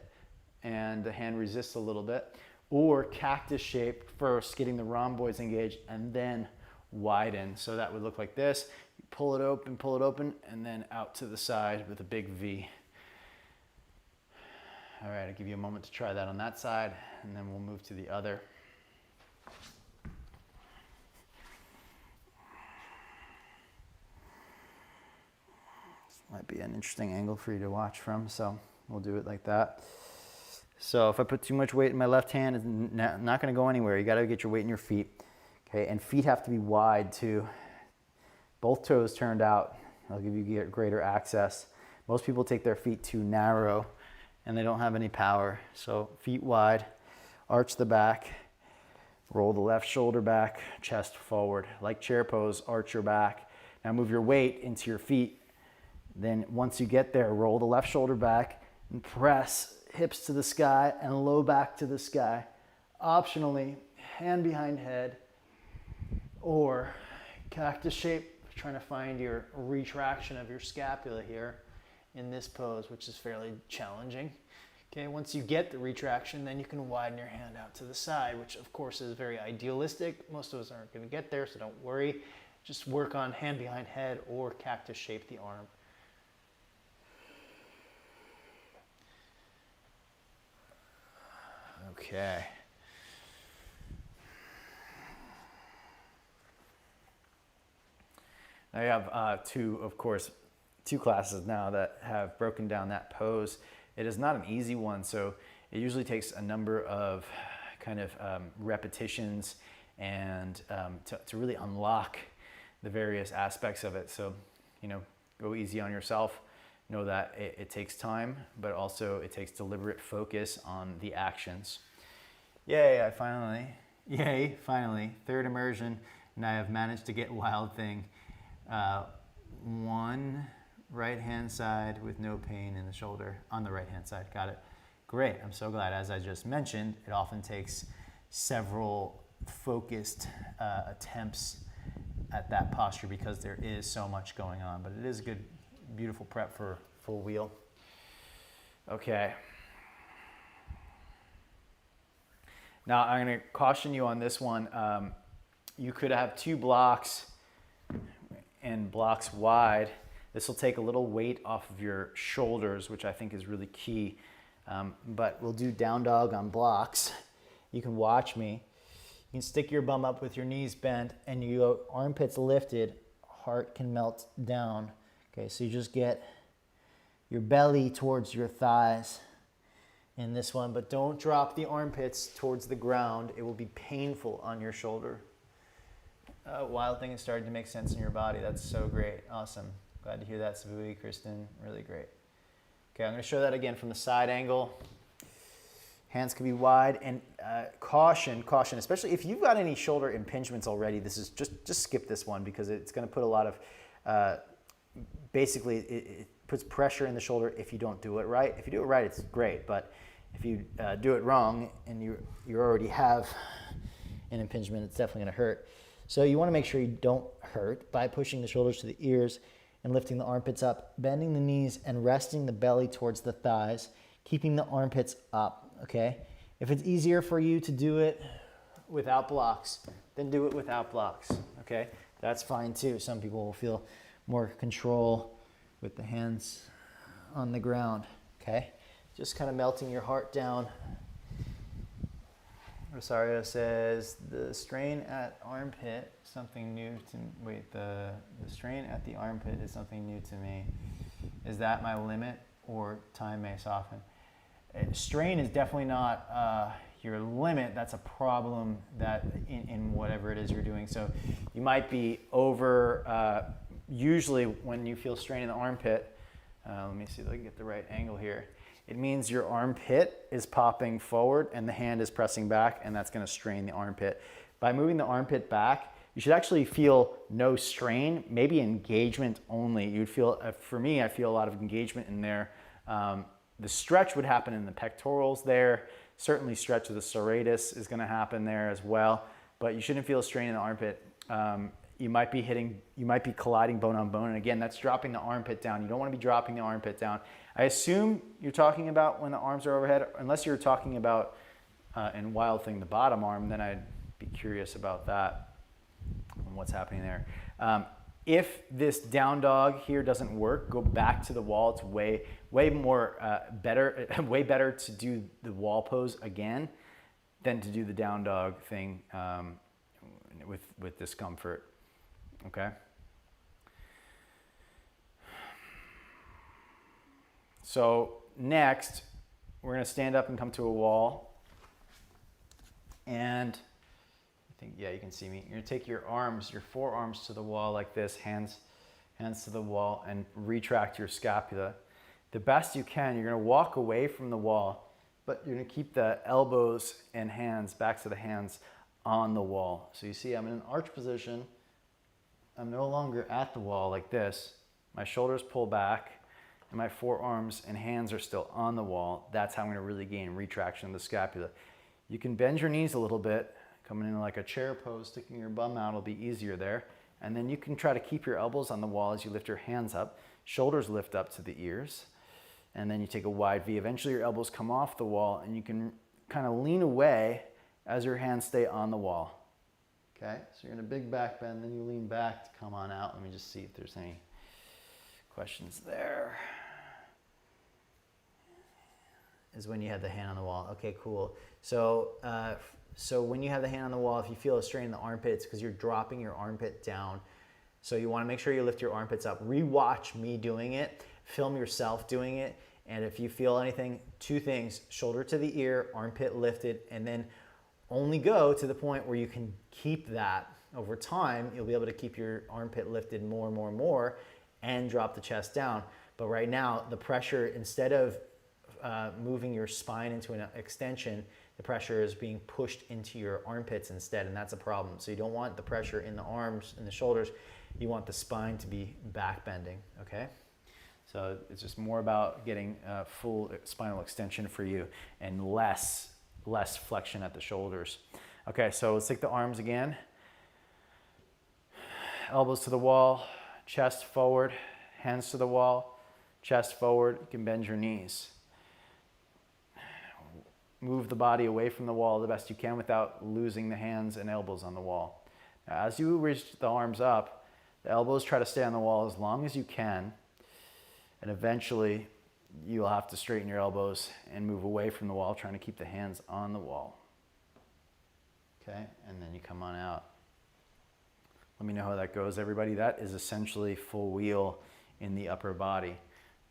and the hand resists a little bit, or cactus shape first, getting the rhomboids engaged and then widen. So that would look like this. You pull it open, and then out to the side with a big V. All right, I'll give you a moment to try that on that side, and then we'll move to the other. This might be an interesting angle for you to watch from, so we'll do it like that. So if I put too much weight in my left hand, it's not gonna go anywhere. You gotta get your weight in your feet. Okay, and feet have to be wide too. Both toes turned out. I'll give you greater access. Most people take their feet too narrow and they don't have any power. So feet wide, arch the back, roll the left shoulder back, chest forward. Like chair pose, arch your back. Now move your weight into your feet. Then once you get there, roll the left shoulder back and press hips to the sky and low back to the sky. Optionally, hand behind head, or cactus shape, trying to find your retraction of your scapula here in this pose, which is fairly challenging. Okay, once you get the retraction, then you can widen your hand out to the side, which of course is very idealistic. Most of us aren't going to get there, so don't worry. Just work on hand behind head or cactus shape the arm. Okay. Now you have two classes now that have broken down that pose. It is not an easy one, so it usually takes a number of kind of repetitions and to really unlock the various aspects of it. So, go easy on yourself. Know that it takes time, but also it takes deliberate focus on the actions. Yay, finally, third immersion, and I have managed to get Wild Thing. One right hand side with no pain in the shoulder on the right hand side. Got it. Great. I'm so glad. As I just mentioned, it often takes several focused attempts at that posture because there is so much going on, but it is a good, beautiful prep for full wheel. Okay. Now I'm going to caution you on this one. You could have two blocks and blocks wide. This will take a little weight off of your shoulders, which I think is really key. But we'll do down dog on blocks. You can watch me. You can stick your bum up with your knees bent and you go armpits lifted, heart can melt down. Okay, so you just get your belly towards your thighs in this one, but don't drop the armpits towards the ground. It will be painful on your shoulder. Wild Thing is starting to make sense in your body. That's so great. Awesome. Glad to hear that, Savui, Kristen. Really great. Okay, I'm going to show that again from the side angle. Hands can be wide, and caution, especially if you've got any shoulder impingements already. This is just skip this one because it's going to put a lot of basically it puts pressure in the shoulder if you don't do it right. If you do it right, it's great, but if you do it wrong and you already have an impingement, it's definitely going to hurt. So you want to make sure you don't hurt by pushing the shoulders to the ears and lifting the armpits up, bending the knees and resting the belly towards the thighs, keeping the armpits up, okay? If it's easier for you to do it without blocks, then do it without blocks, okay? That's fine too. Some people will feel more control with the hands on the ground, okay? Just kind of melting your heart down. Rosario says, the strain at armpit, something new to, wait, the strain at the armpit is something new to me. Is that my limit or time may soften? Strain is definitely not your limit. That's a problem that in whatever it is you're doing. So you might be over, usually when you feel strain in the armpit, let me see if I can get the right angle here. It means your armpit is popping forward and the hand is pressing back, and that's going to strain the armpit. By moving the armpit back, you should actually feel no strain, maybe engagement only. You'd feel, for me, I feel a lot of engagement in there. The stretch would happen in the pectorals there. Certainly stretch of the serratus is going to happen there as well, but you shouldn't feel strain in the armpit. You might be colliding bone on bone, and again, that's dropping the armpit down. You don't want to be dropping the armpit down. I assume you're talking about when the arms are overhead, unless you're talking about in Wild Thing the bottom arm, then I'd be curious about that and what's happening there. If this down dog here doesn't work, go back to the wall. It's way more way better to do the wall pose again than to do the down dog thing with discomfort. Okay. So next, we're going to stand up and come to a wall. And I think, yeah, you can see me. You're going to take your arms, your forearms to the wall like this, hands to the wall, and retract your scapula. The best you can, you're going to walk away from the wall, but you're going to keep the elbows and hands, backs of the hands, on the wall. So you see I'm in an arch position. I'm no longer at the wall like this. My shoulders pull back and my forearms and hands are still on the wall. That's how I'm going to really gain retraction of the scapula. You can bend your knees a little bit, coming in like a chair pose, sticking your bum out will be easier there. And then you can try to keep your elbows on the wall as you lift your hands up. Shoulders lift up to the ears. And then you take a wide V. Eventually your elbows come off the wall and you can kind of lean away as your hands stay on the wall. Okay, so you're in a big back bend, then you lean back to come on out. Let me just see if there's any questions there. Is when you have the hand on the wall. Okay, cool. So, so when you have the hand on the wall, if you feel a strain in the armpits, because you're dropping your armpit down. So you want to make sure you lift your armpits up. Rewatch me doing it. Film yourself doing it. And if you feel anything, two things: shoulder to the ear, armpit lifted, and then only go to the point where you can keep that. Over time, you'll be able to keep your armpit lifted more and more and more and drop the chest down. But right now, the pressure, instead of moving your spine into an extension, the pressure is being pushed into your armpits instead, and that's a problem. So you don't want the pressure in the arms and the shoulders. You want the spine to be back bending, okay? So it's just more about getting full spinal extension for you and less flexion at the shoulders. Okay, so let's take the arms again. Elbows to the wall, chest forward, hands to the wall, chest forward. You can bend your knees. Move the body away from the wall the best you can without losing the hands and elbows on the wall. Now, as you reach the arms up, the elbows try to stay on the wall as long as you can, and eventually you'll have to straighten your elbows and move away from the wall, trying to keep the hands on the wall. Okay, and then you come on out. Let me know how that goes, everybody. That is essentially full wheel in the upper body.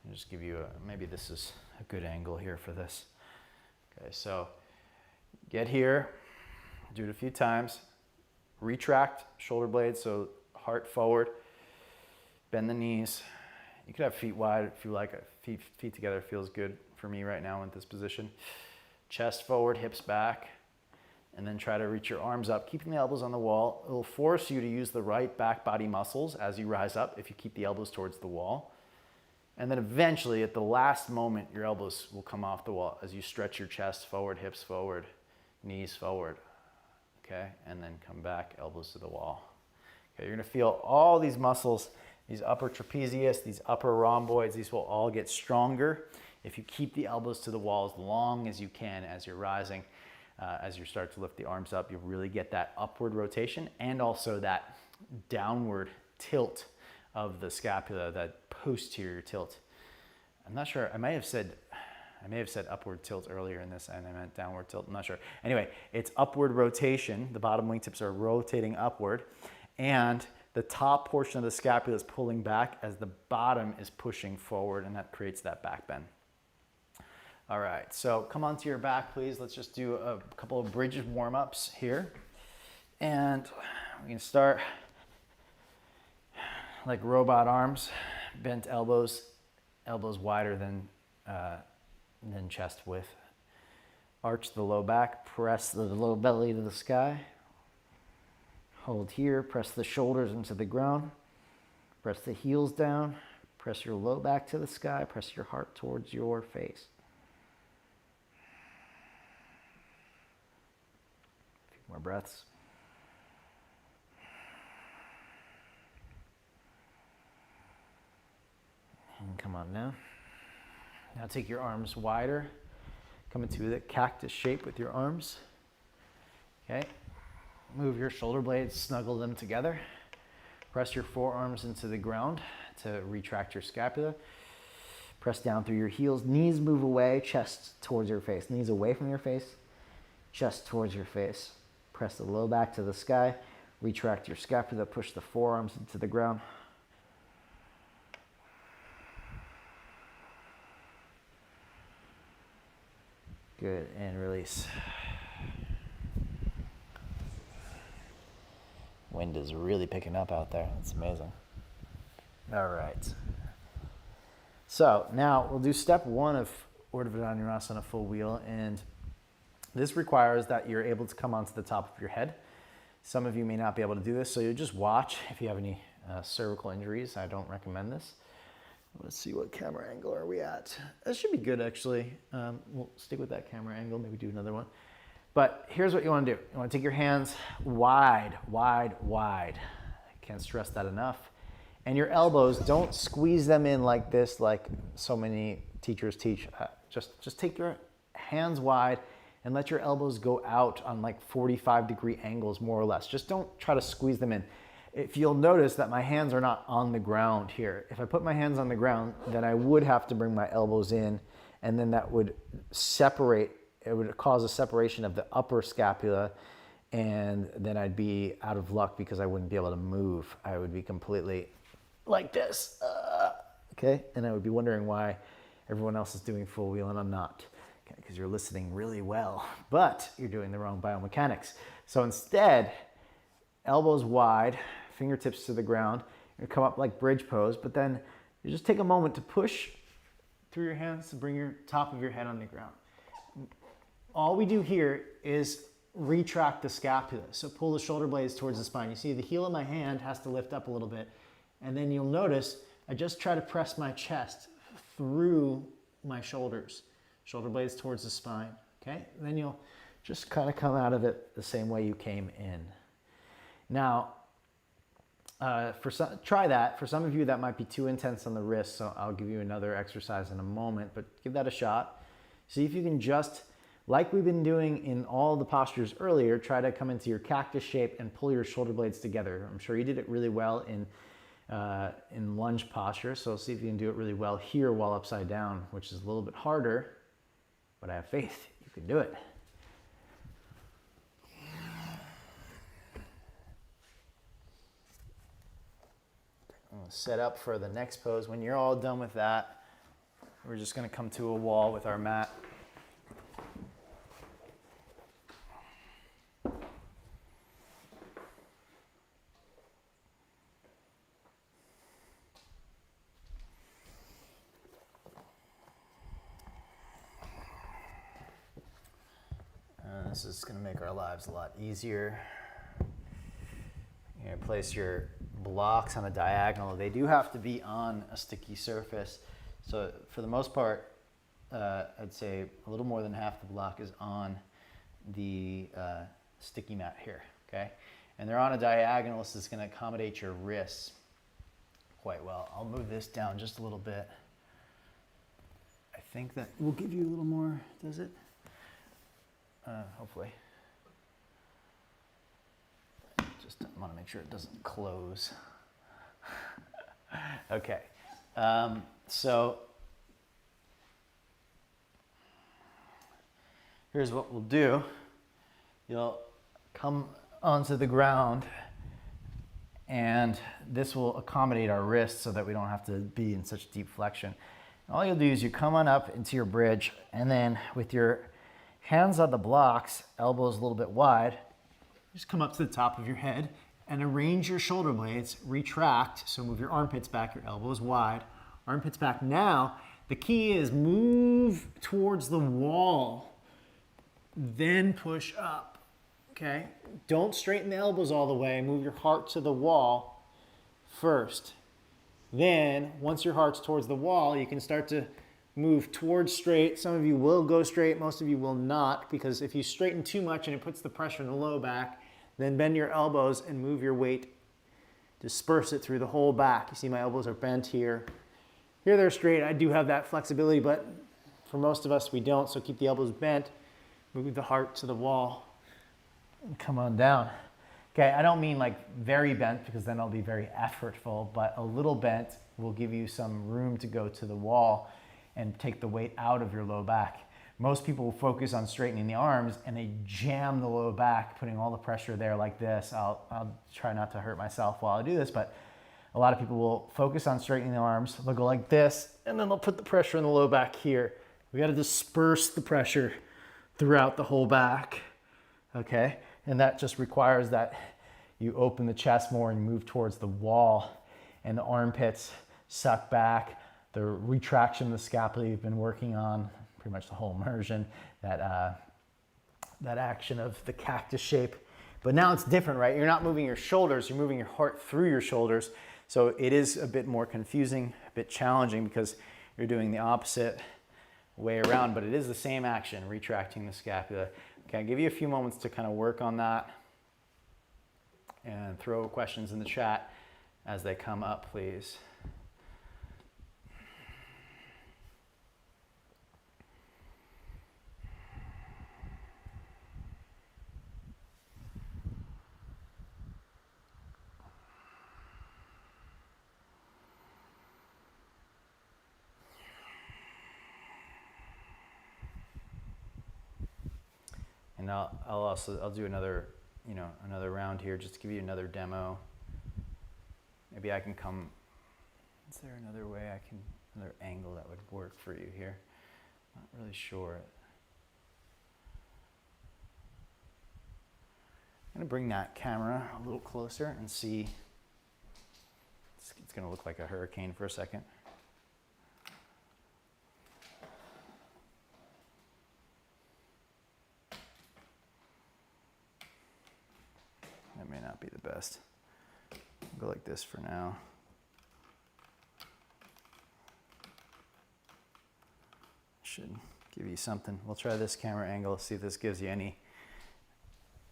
I'll just give you maybe this is a good angle here for this. Okay, so get here, do it a few times, retract shoulder blades, so heart forward, bend the knees. You could have feet wide if you like it. Feet together feels good for me right now in this position. Chest forward, hips back, and then try to reach your arms up, keeping the elbows on the wall. It will force you to use the right back body muscles as you rise up if you keep the elbows towards the wall. And then eventually at the last moment, your elbows will come off the wall as you stretch your chest forward, hips forward, knees forward. Okay, and then come back, elbows to the wall. Okay, you're gonna feel all these muscles, these upper trapezius, these upper rhomboids, these will all get stronger if you keep the elbows to the wall as long as you can as you're rising. As you start to lift the arms up, you'll really get that upward rotation and also that downward tilt of the scapula, that posterior tilt. I'm not sure, I may have said upward tilt earlier in this and I meant downward tilt, I'm not sure. Anyway, it's upward rotation. The bottom wingtips are rotating upward and the top portion of the scapula is pulling back as the bottom is pushing forward, and that creates that back bend. All right, so come onto your back, please. Let's just do a couple of bridge warm-ups here. And we can start like robot arms, bent elbows, elbows wider than chest width. Arch the low back, press the low belly to the sky. Hold here, press the shoulders into the ground. Press the heels down, press your low back to the sky, press your heart towards your face. A few more breaths. And come on now. Now take your arms wider. Come into the cactus shape with your arms. Okay. Move your shoulder blades, snuggle them together. Press your forearms into the ground to retract your scapula. Press down through your heels. Knees move away, chest towards your face. Knees away from your face, chest towards your face. Press the low back to the sky. Retract your scapula. Push the forearms into the ground. Good, and release. Wind is really picking up out there. It's amazing. All right. So now we'll do step one of Urdhva Dhanurasana full wheel, and this requires that you're able to come onto the top of your head. Some of you may not be able to do this, so you just watch. If you have any cervical injuries, I don't recommend this. Let's see, what camera angle are we at? That should be good, actually. We'll stick with that camera angle, maybe do another one. But here's what you want to do. You want to take your hands wide, wide, wide. I can't stress that enough. And your elbows, don't squeeze them in like this, like so many teachers teach. Just take your hands wide and let your elbows go out on like 45-degree angles, more or less. Just don't try to squeeze them in. If you'll notice that my hands are not on the ground here. If I put my hands on the ground, then I would have to bring my elbows in, and then that would separate. It would cause a separation of the upper scapula, and then I'd be out of luck because I wouldn't be able to move. I would be completely like this, okay? And I would be wondering why everyone else is doing full wheel and I'm not, because you're listening really well, but you're doing the wrong biomechanics. So instead, elbows wide, fingertips to the ground. You come up like bridge pose, but then you just take a moment to push through your hands to bring your top of your head on the ground. All we do here is retract the scapula. So pull the shoulder blades towards the spine. You see the heel of my hand has to lift up a little bit. And then you'll notice I just try to press my chest through my shoulders. Shoulder blades towards the spine, okay? And then you'll just kind of come out of it the same way you came in. Now, try that. For some of you, that might be too intense on the wrist, so I'll give you another exercise in a moment, but give that a shot. See if you can just, like we've been doing in all the postures earlier, try to come into your cactus shape and pull your shoulder blades together. I'm sure you did it really well in lunge posture, so see if you can do it really well here while upside down, which is a little bit harder, but I have faith you can do it. Set up for the next pose. When you're all done with that, we're just going to come to a wall with our mat. This is going to make our lives a lot easier. Place your blocks on a diagonal. They do have to be on a sticky surface So for the most part, I'd say a little more than half the block is on the sticky mat here, okay? And they're on a diagonal, so it's gonna accommodate your wrists quite well. I'll move this down just a little bit. I think that will give you a little more, does it? Hopefully. Just want to make sure it doesn't close. Okay, so here's what we'll do. You'll come onto the ground, and this will accommodate our wrists so that we don't have to be in such deep flexion. All you'll do is you come on up into your bridge, and then with your hands on the blocks, elbows a little bit wide, just come up to the top of your head and arrange your shoulder blades, retract, so move your armpits back, your elbows wide, armpits back. Now, the key is move towards the wall, then push up, okay? Don't straighten the elbows all the way, move your heart to the wall first. Then, once your heart's towards the wall, you can start to move towards straight. Some of you will go straight, most of you will not, because if you straighten too much and it puts the pressure in the low back, then bend your elbows and move your weight. Disperse it through the whole back. You see my elbows are bent here. Here they're straight. I do have that flexibility, but for most of us we don't, so keep the elbows bent. Move the heart to the wall. And come on down. Okay, I don't mean like very bent because then I'll be very effortful, but a little bent will give you some room to go to the wall and take the weight out of your low back. Most people will focus on straightening the arms and they jam the low back, putting all the pressure there like this. I'll try not to hurt myself while I do this, but a lot of people will focus on straightening the arms. They'll go like this, and then they'll put the pressure in the low back here. We gotta disperse the pressure throughout the whole back, okay? And that just requires that you open the chest more and move towards the wall, and the armpits suck back. The retraction of the scapula you've been working on, pretty much the whole immersion, that action of the cactus shape. But now it's different, right? You're not moving your shoulders, you're moving your heart through your shoulders. So it is a bit more confusing, a bit challenging because you're doing the opposite way around, but it is the same action, retracting the scapula. Okay, I'll give you a few moments to kind of work on that and throw questions in the chat as they come up, please. And I'll do another, another round here just to give you another demo. Maybe I can come, is there another way another angle that would work for you here? Not really sure. I'm gonna bring that camera a little closer and see. It's gonna look like a hurricane for a second. That may not be the best. I'll go like this for now. Should give you something. We'll try this camera angle, see if this gives you any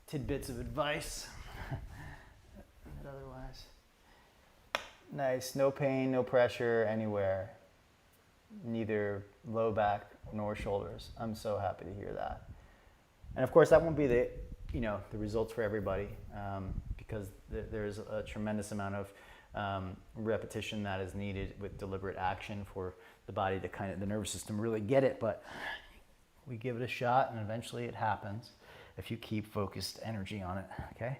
tidbits of advice. But otherwise, nice, no pain, no pressure anywhere. Neither low back nor shoulders. I'm so happy to hear that. And of course, that won't be the results for everybody, because there's a tremendous amount of repetition that is needed with deliberate action for the body to the nervous system really get it. But we give it a shot, and eventually it happens if you keep focused energy on it, okay?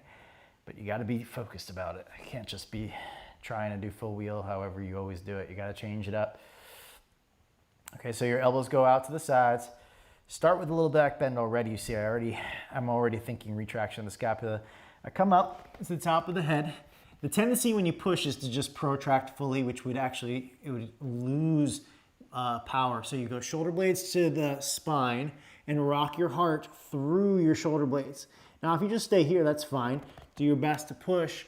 But you got to be focused about it. You can't just be trying to do full wheel however you always do it. You got to change it up. Okay, so your elbows go out to the sides. Start with a little back bend already. You see, I'm already thinking retraction of the scapula. I come up to the top of the head. The tendency when you push is to just protract fully, which would lose power. So you go shoulder blades to the spine and rock your heart through your shoulder blades. Now, if you just stay here, that's fine. Do your best to push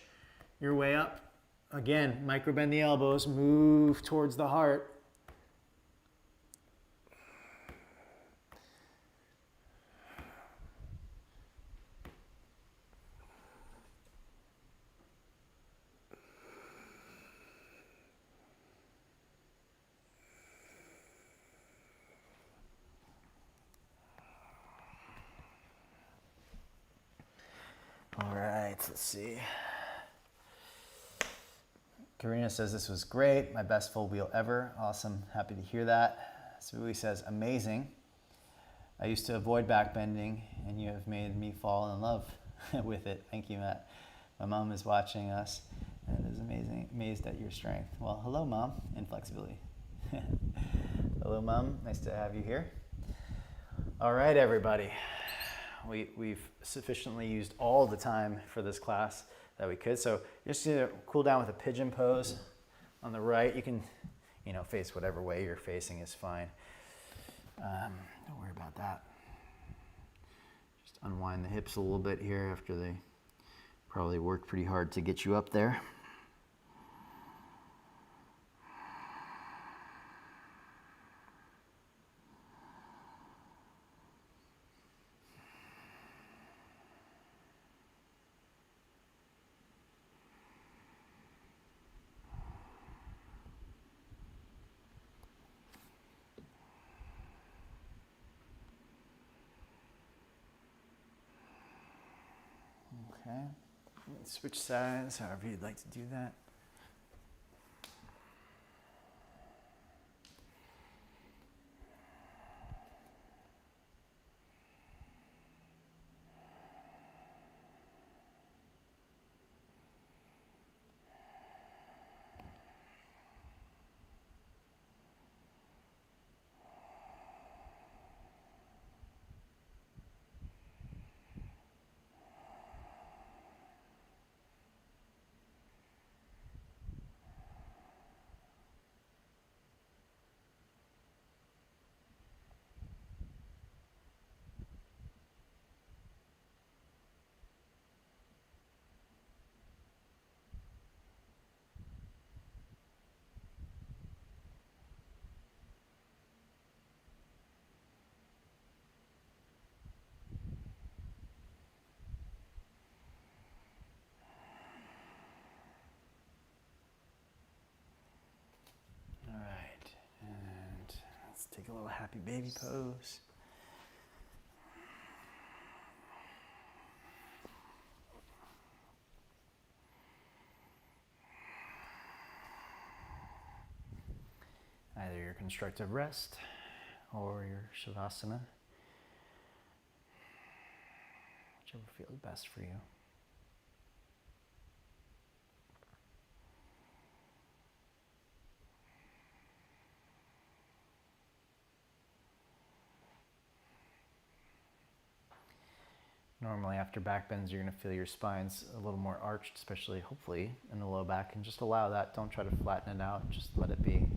your way up. Again, micro bend the elbows, move towards the heart. let's see. Karina says this was great. My best full wheel ever. Awesome. Happy to hear that. Sabui says amazing. I used to avoid backbending, and you have made me fall in love with it. Thank you, Matt. My mom is watching us and is amazed at your strength. Well, hello, Mom, and flexibility. Hello, Mom. Nice to have you here. All right, everybody. We've sufficiently used all the time for this class that we could. So you're just gonna cool down with a pigeon pose on the right. You can, face whatever way you're facing is fine. Don't worry about that. Just unwind the hips a little bit here after they probably worked pretty hard to get you up there. Okay, switch sides, however you'd like to do that. Take a little happy baby pose. Either your constructive rest or your Shavasana, whichever feels best for you. Normally after back bends, you're going to feel your spines a little more arched, especially hopefully in the low back, and just allow that. Don't try to flatten it out, just let it be.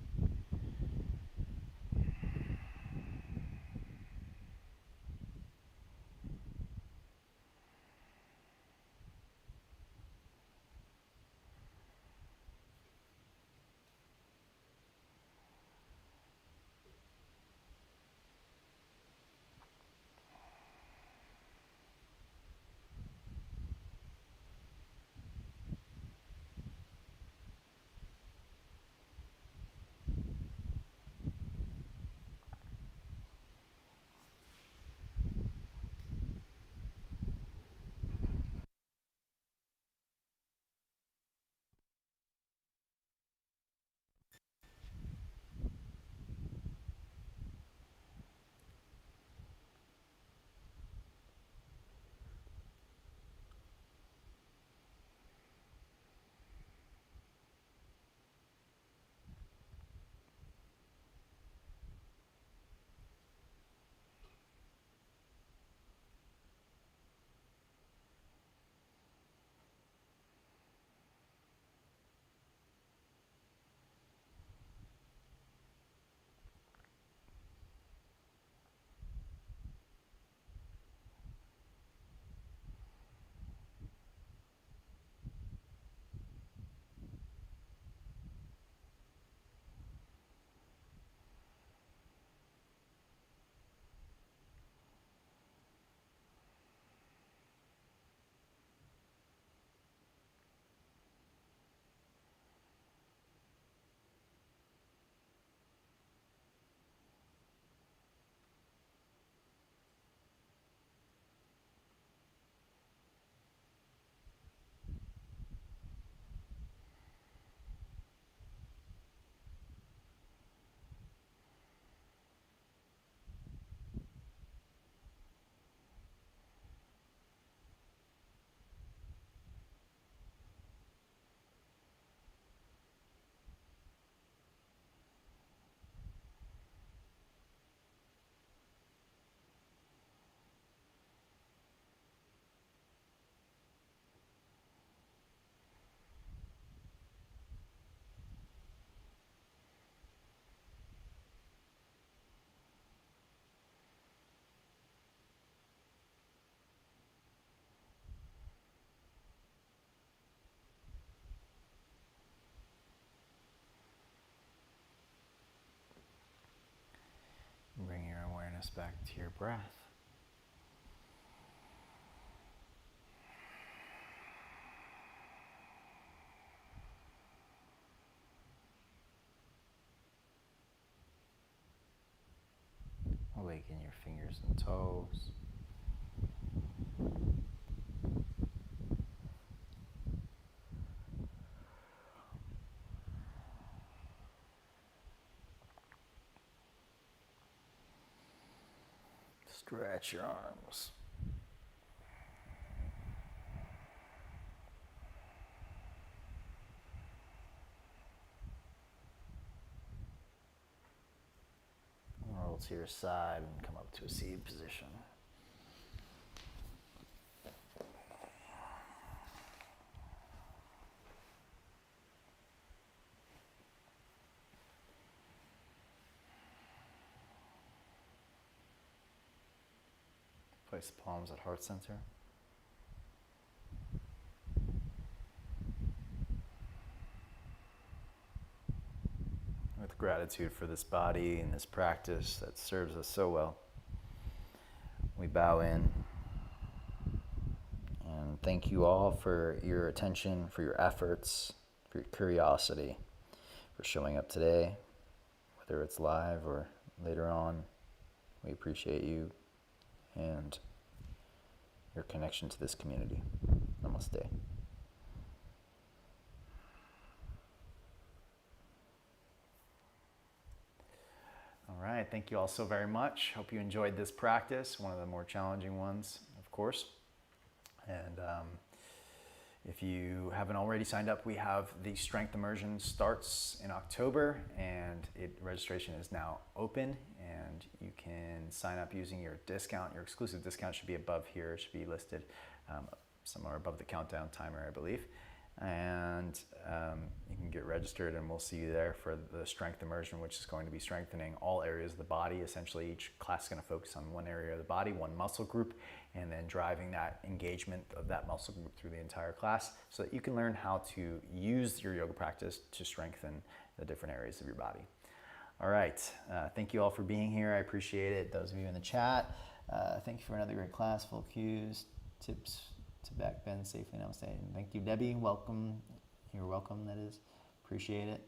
us back to your breath. Awaken your fingers and toes. Stretch your arms. Roll to your side and come up to a seated position. Place the palms at heart center. With gratitude for this body and this practice that serves us so well, we bow in and thank you all for your attention, for your efforts, for your curiosity, for showing up today, whether it's live or later on. We appreciate you and your connection to this community. Namaste. All right, thank you all so very much. Hope you enjoyed this practice, one of the more challenging ones, of course. And if you haven't already signed up, we have the Strength Immersion starts in October, and registration is now open, and you can sign up using your discount. Your exclusive discount should be above here. It should be listed somewhere above the countdown timer, I believe. And you can get registered, and we'll see you there for the Strength Immersion, which is going to be strengthening all areas of the body. Essentially, each class is going to focus on one area of the body, one muscle group, and then driving that engagement of that muscle group through the entire class so that you can learn how to use your yoga practice to strengthen the different areas of your body. All right. Thank you all for being here. I appreciate it. Those of you in the chat, thank you for another great class, full cues, tips to back bend safely. Namaste. And thank you, Debbie. Welcome. You're welcome, that is. Appreciate it.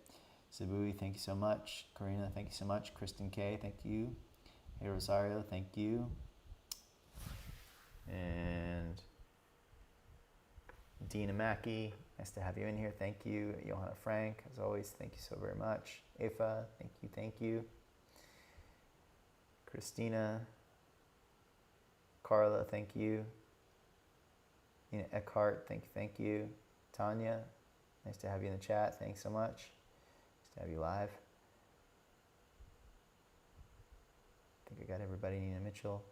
Sabui, thank you so much. Karina, thank you so much. Kristen K, thank you. Hey, Rosario, thank you. And Dina Mackey, nice to have you in here. Thank you. Johanna Frank, as always, thank you so very much. Afa, thank you. Christina, Carla, thank you. Nina Eckhart, thank you. Tanya, nice to have you in the chat. Thanks so much. Nice to have you live. I think I got everybody. Nina Mitchell.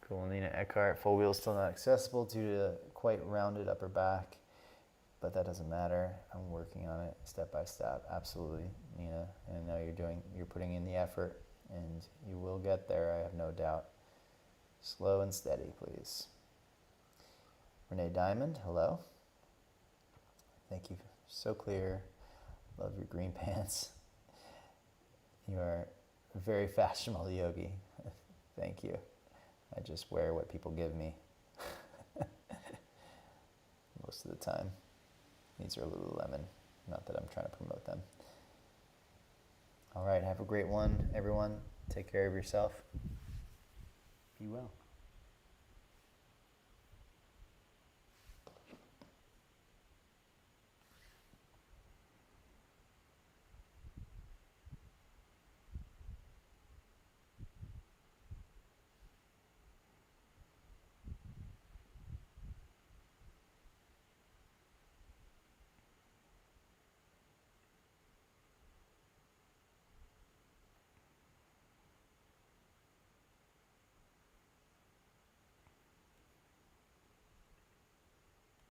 Cool, Nina Eckhart. Full wheel still not accessible due to quite rounded upper back, but that doesn't matter. I'm working on it step by step. Absolutely, Nina. And I know you're putting in the effort, and you will get there. I have no doubt. Slow and steady, please. Renee Diamond, hello. Thank you. So clear. Love your green pants. You are a very fashionable yogi. Thank you. I just wear what people give me most of the time. These are Lululemon, not that I'm trying to promote them. All right, have a great one, everyone. Take care of yourself. Be well.